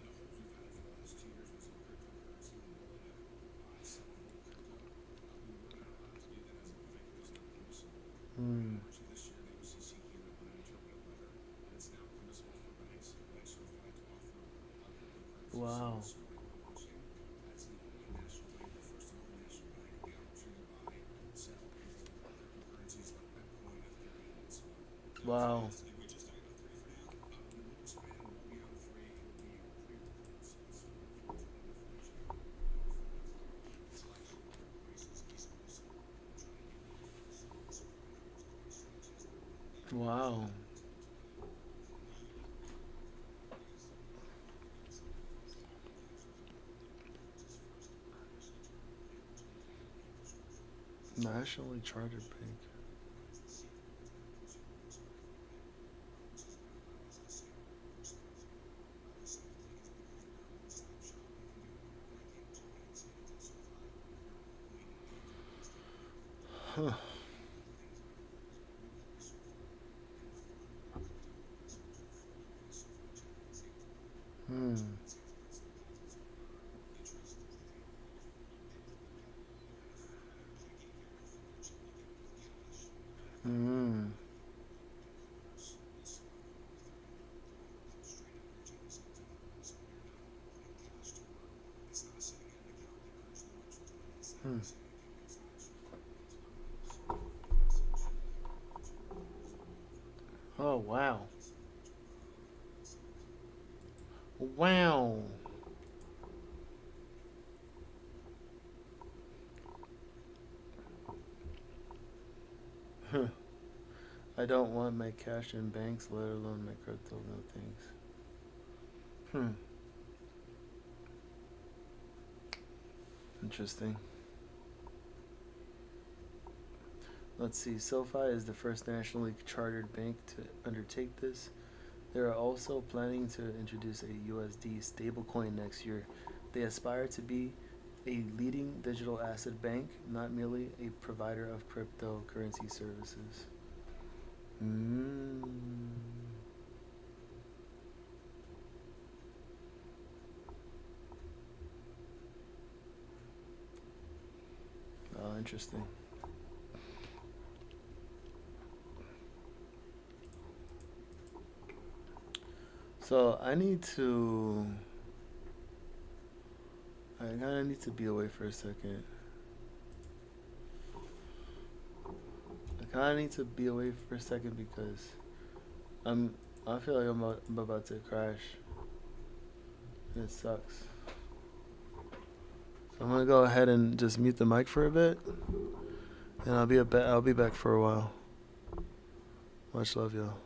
Speaker 1: Hmm. Wow. Wow. Wow. Nationally chartered bank. Huh. Hmm. Hmm. Oh wow. Wow. Huh. I don't want my cash in banks, let alone my crypto. No thanks. Hmm. Interesting. Let's see. SoFi is the first nationally chartered bank to undertake this. They are also planning to introduce a USD stablecoin next year. They aspire to be a leading digital asset bank, not merely a provider of cryptocurrency services. Mm. Oh, interesting. So I kind of need to be away for a second. I kind of need to be away for a second because I'm. I feel like I'm about to crash. And it sucks. So I'm gonna go ahead and just mute the mic for a bit, and I'll be back for a while. Much love, y'all.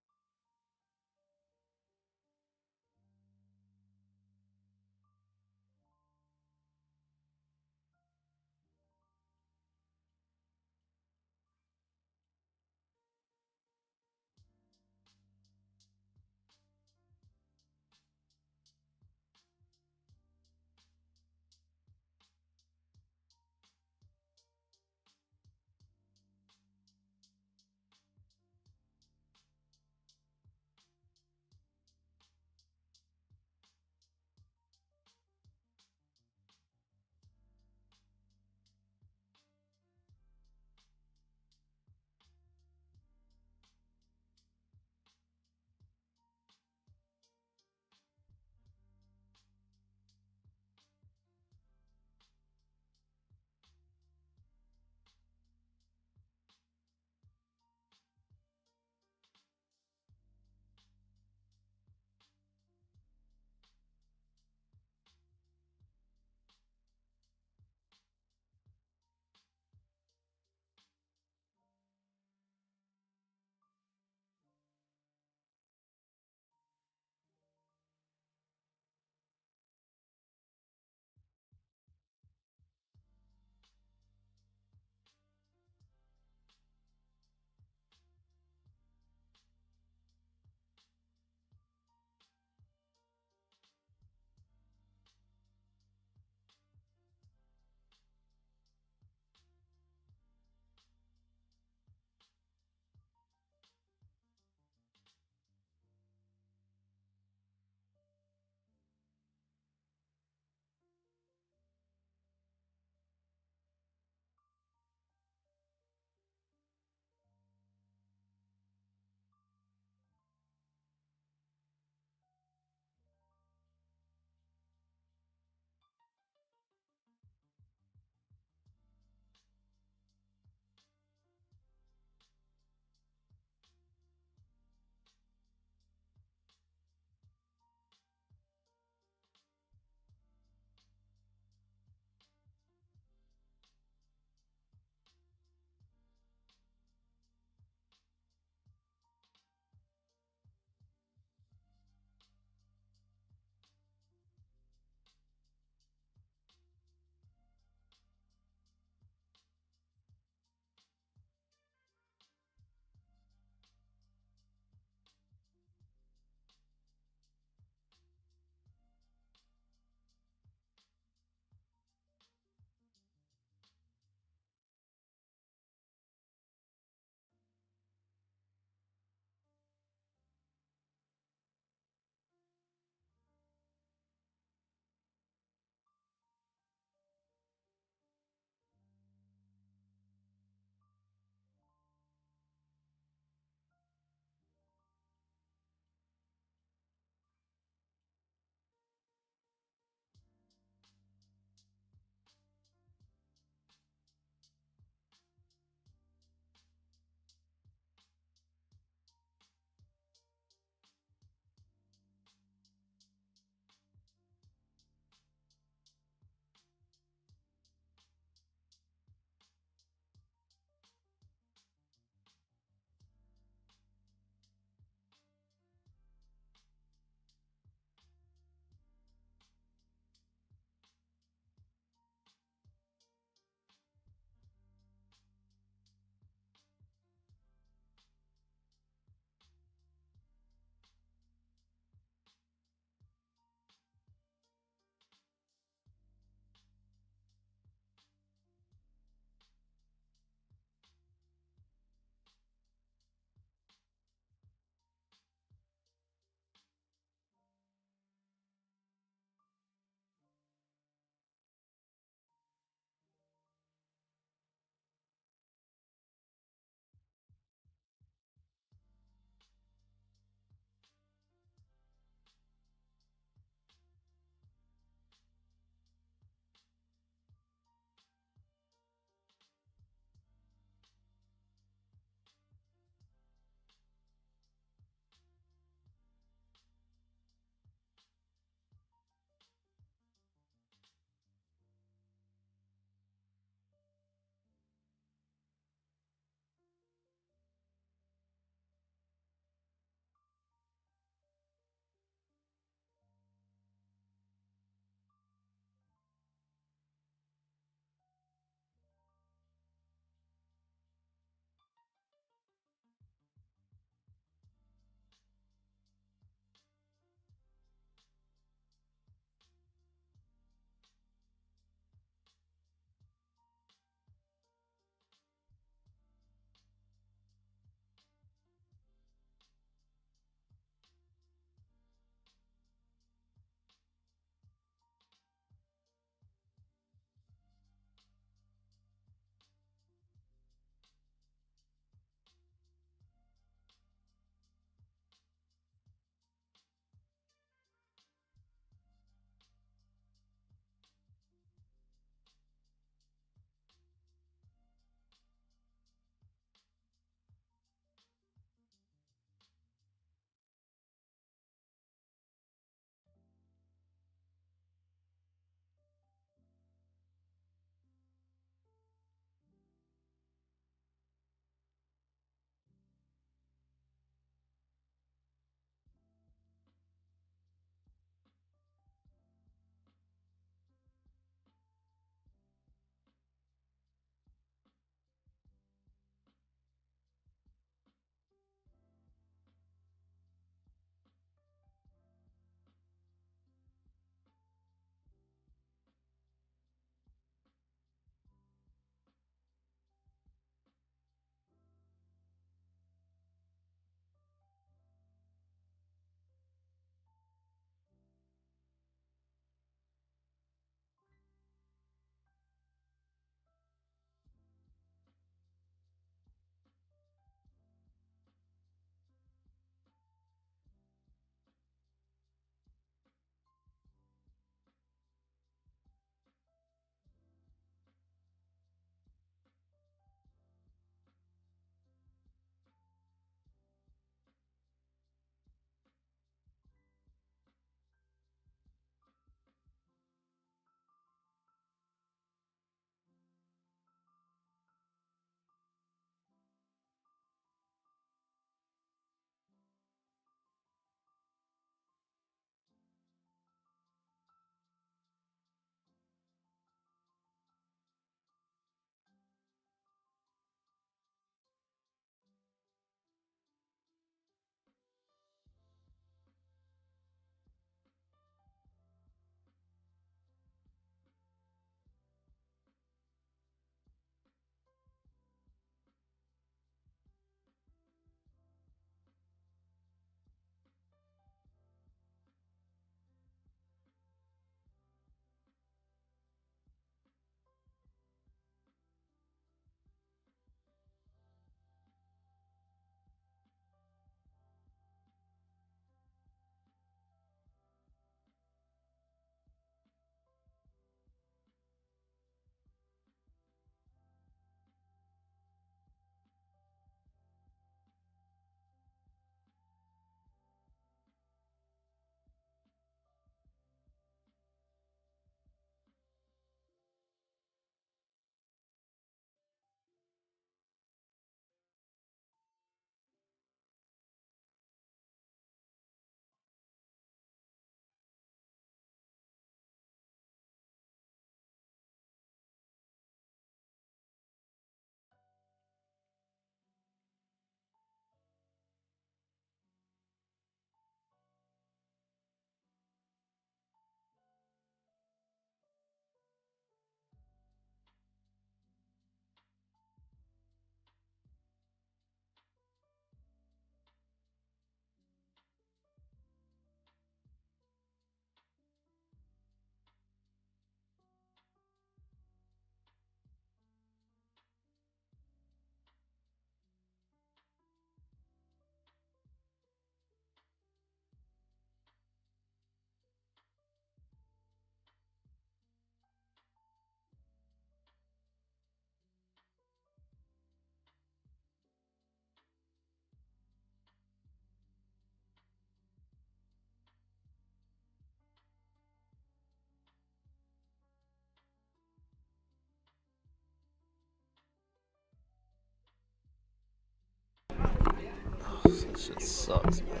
Speaker 1: shit sucks, man.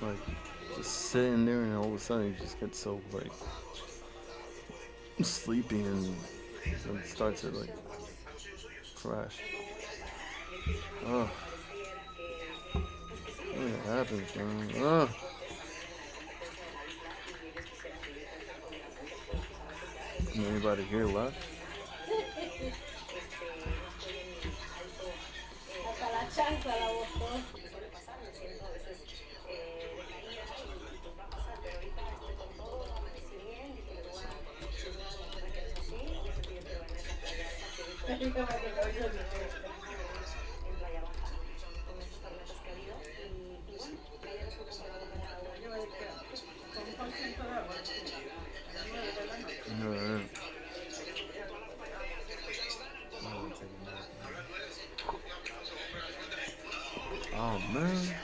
Speaker 1: Like, just sitting there and all of a sudden you just get so, like, sleepy and it starts to, like, crash. Oh, what happens, man? Oh. Anybody here left? Alright. Oh man.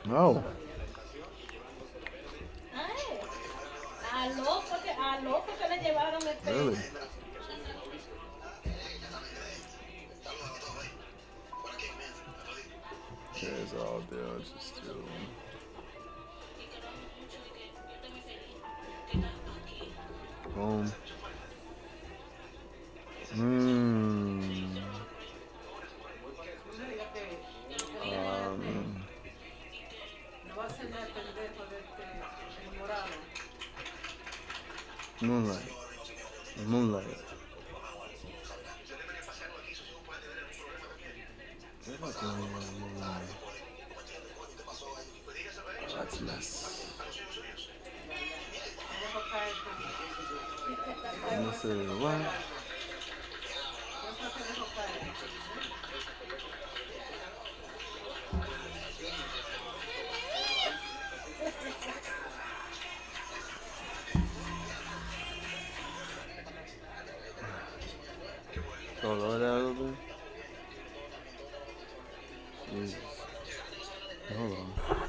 Speaker 1: No. Really? There's all there, just too. Boom. Moonlight. Moonlight. Moonlight. That's a mess. No sé what. So lower that a little bit. Jesus. Hold on.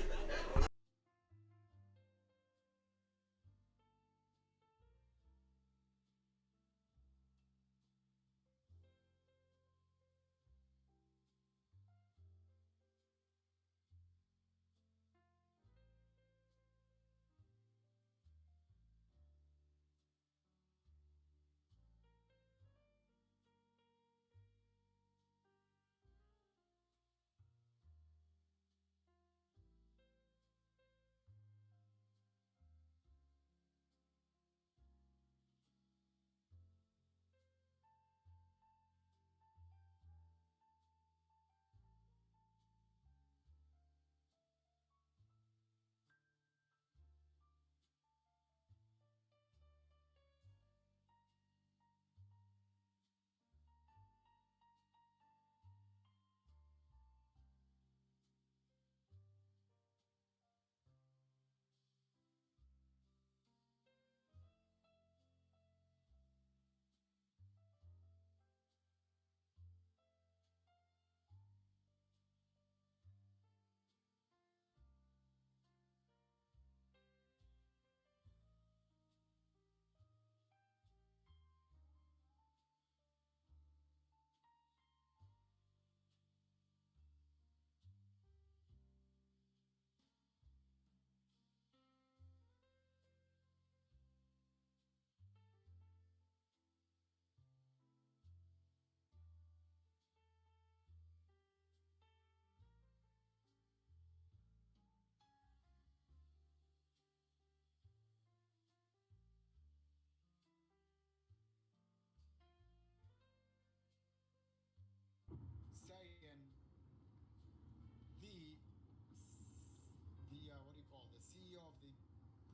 Speaker 2: saying what do you call the CEO of the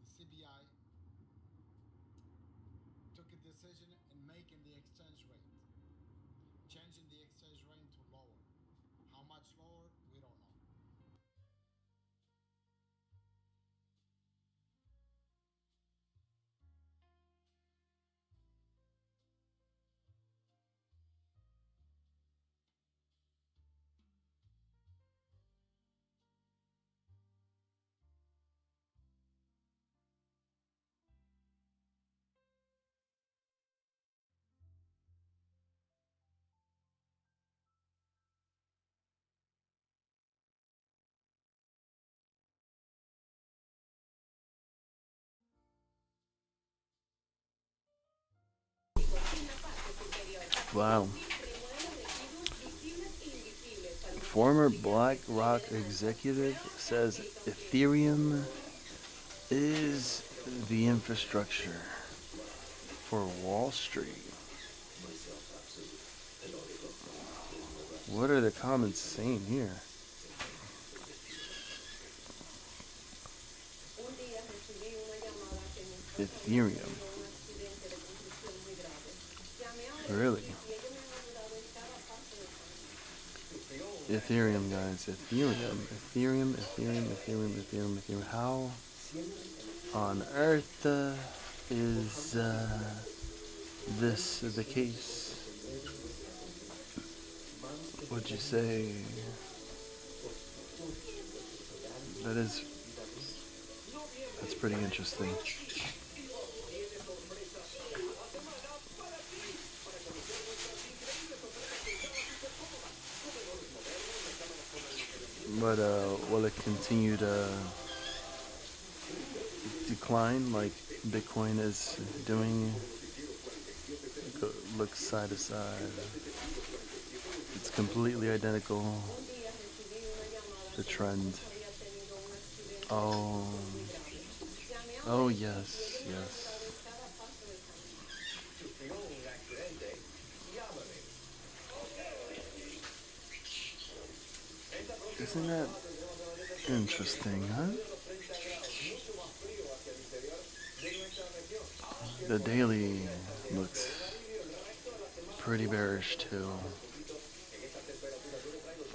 Speaker 2: CBI took a decision in making the exchange rate, changing the exchange rate to lower. How much lower? We don't know.
Speaker 3: Wow. Former BlackRock executive says Ethereum is the infrastructure for Wall Street. What are the comments saying here? Ethereum. Really? Ethereum, guys. Ethereum. How on earth is this the case? Would you say that's pretty interesting. But will it continue to decline like Bitcoin is doing? Look side to side. It's completely identical. The trend. Oh yes. Isn't that interesting, huh? The daily looks pretty bearish too.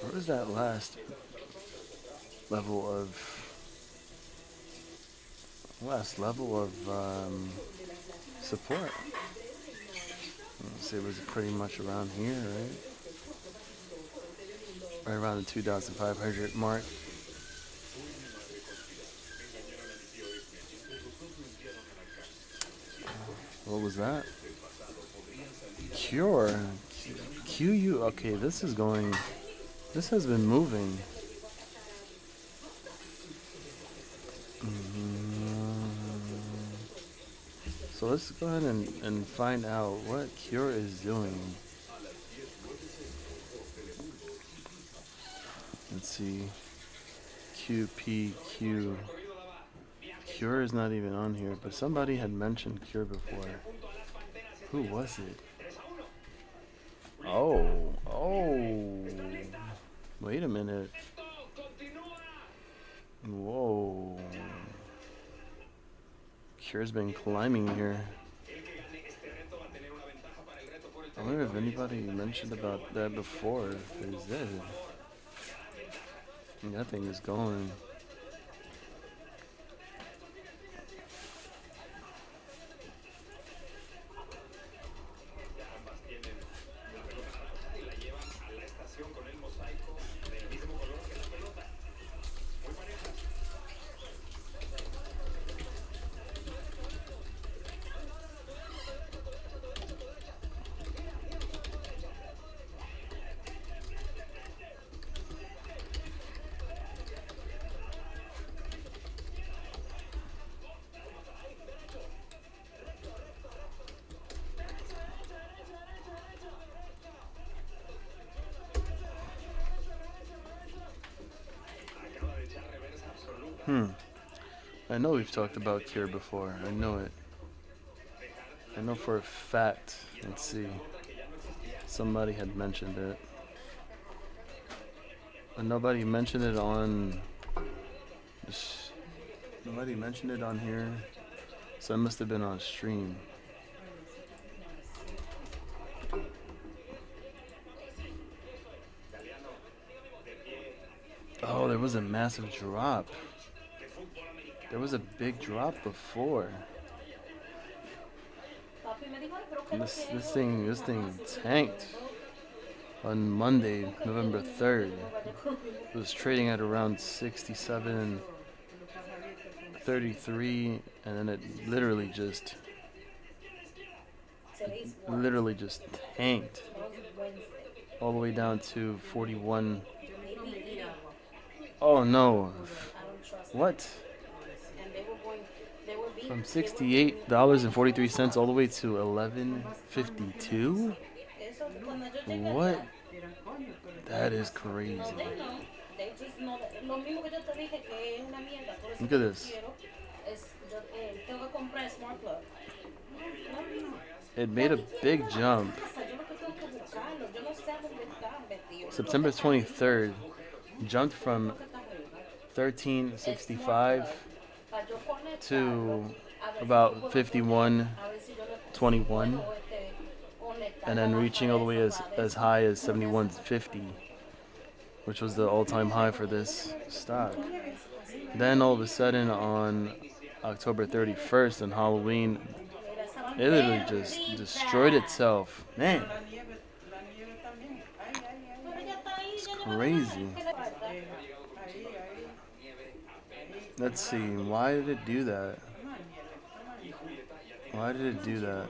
Speaker 3: What was that last level of support? Let's see, it was pretty much around here, right? Right around the 2,500 mark. What was that? Cure. QU. Okay, this has been moving. So let's go ahead and find out what Cure is doing. Let's see. QPQ. Cure is not even on here, but somebody had mentioned Cure before. Who was it? Oh. Wait a minute. Whoa. Cure's been climbing here. I wonder if anybody mentioned about that before. If they did. That thing is going. I know we've talked about Cure before. I know it. I know for a fact. Let's see. Somebody had mentioned it. And nobody mentioned it on... Nobody mentioned it on here. So it must have been on stream. Oh, there was a massive drop. There was a big drop before. This thing tanked on Monday, November 3rd. It was trading at around 67.33, and then it literally just tanked all the way down to 41. Oh no. What? From $68.43 all the way to $11.52? What? That is crazy. Look at this. It made a big jump. September 23rd jumped from 1365 to about 51.21, and then reaching all the way as high as 71.50, which was the all-time high for this stock. Then all of a sudden on October 31st on Halloween, it literally just destroyed itself. Man, it's crazy. Let's see, why did it do that? Why did it do that?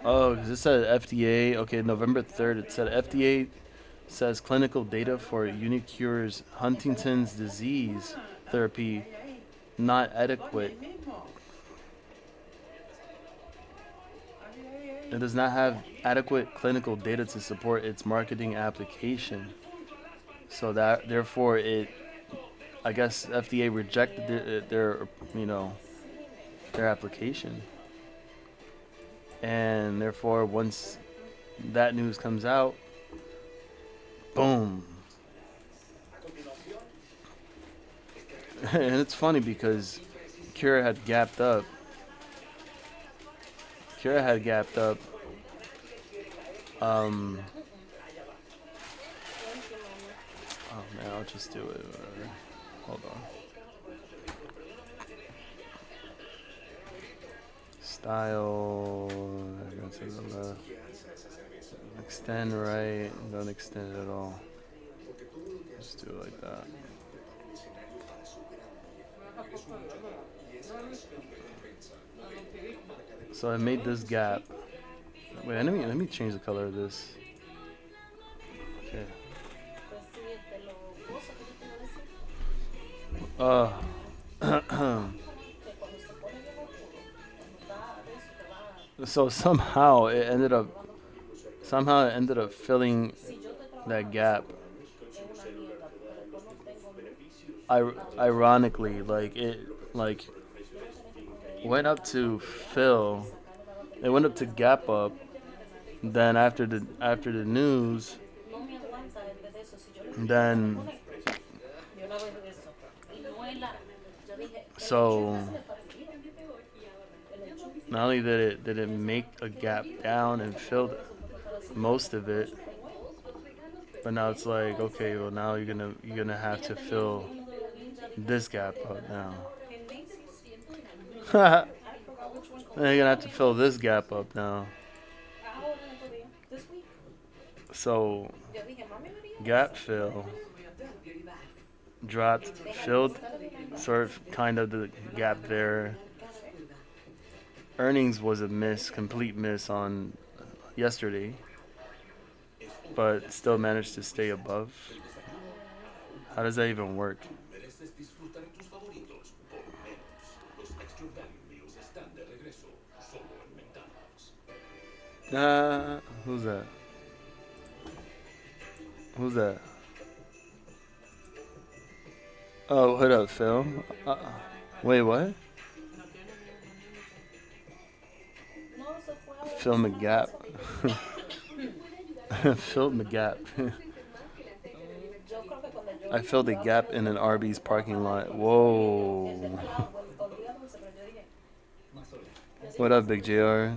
Speaker 3: Oh, because it said FDA. Okay, November 3rd, it said FDA says clinical data for Unicure's Huntington's disease therapy not adequate. It does not have adequate clinical data to support its marketing application. So that, therefore, I guess FDA rejected their application. And therefore, once that news comes out, boom. And it's funny because Cura had gapped up. Oh man, I'll just do it. Whatever. Hold on. Style. Go to the left. Extend right. Don't extend it at all. Just do it like that. So I made this gap. Wait, let me change the color of this. Okay. So somehow it ended up filling that gap. Ironically, it went up to fill. It went up to gap up. Then after the news, then so not only did it make a gap down and filled most of it, but now it's like, okay, well now you're gonna have to fill this gap up now. Then you're gonna have to fill this gap up now. So gap fill, dropped, filled, sort of kind of the gap there. Earnings was a miss, complete miss on yesterday, but still managed to stay above. How does that even work? Who's that? Who's that? Oh, hold up, Phil. Wait, what? Fill the gap. Fill the gap. I filled a gap in an Arby's parking lot. Whoa. What up, Big JR?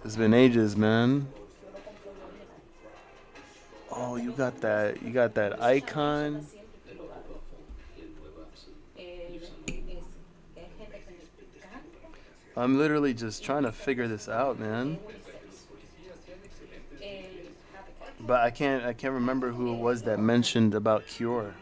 Speaker 3: It's been ages, man. Oh, you got that icon. I'm literally just trying to figure this out, man. But I can't remember who it was that mentioned about Cure.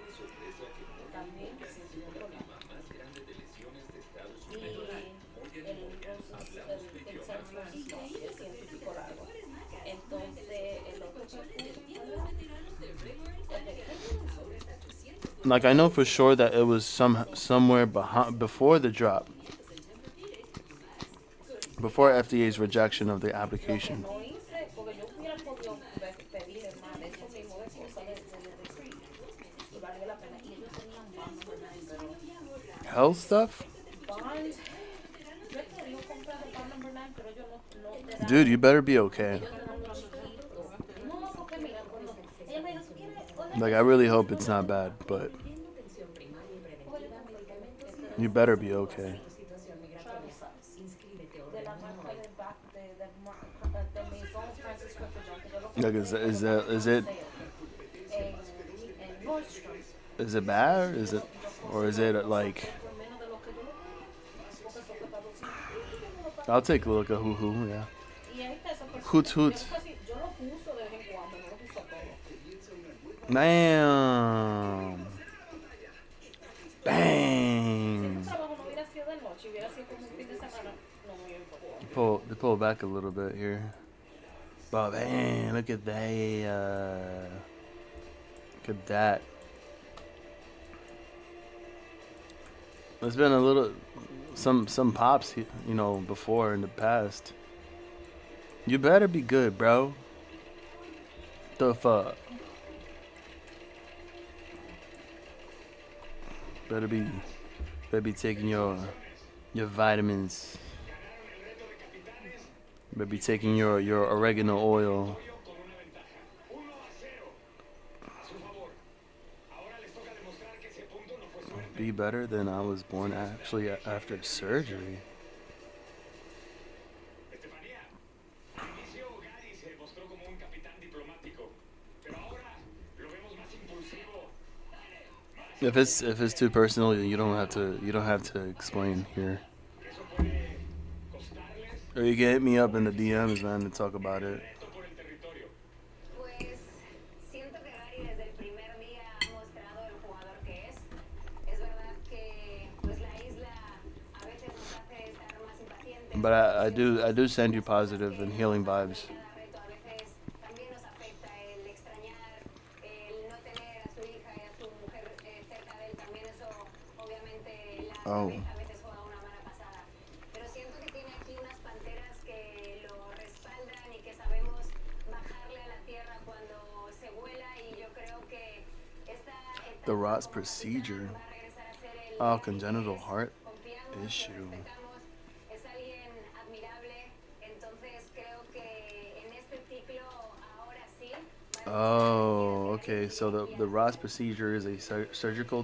Speaker 3: Like, I know for sure that it was somewhere before the drop. before FDA's rejection of the application. Health stuff? Dude, you better be okay. Like, I really hope it's not bad, but you better be okay. Like, is it bad? Or is it like? I'll take a look at hoo, yeah. Hoot hoot. Damn. Bang. Pull back a little bit here. But man, look at that. Look at that. There's been a little, some pops, you know, before in the past. You better be good, bro. The fuck. Better be taking your vitamins. Better be taking your oregano oil. Be better than I was born actually after surgery. If it's too personal, you don't have to explain here. Or you can hit me up in the DMs, man, to talk about it. But I do send you positive and healing vibes. Oh. The Ross procedure. Oh, congenital heart issue. Oh, okay. So the Ross procedure is a surgical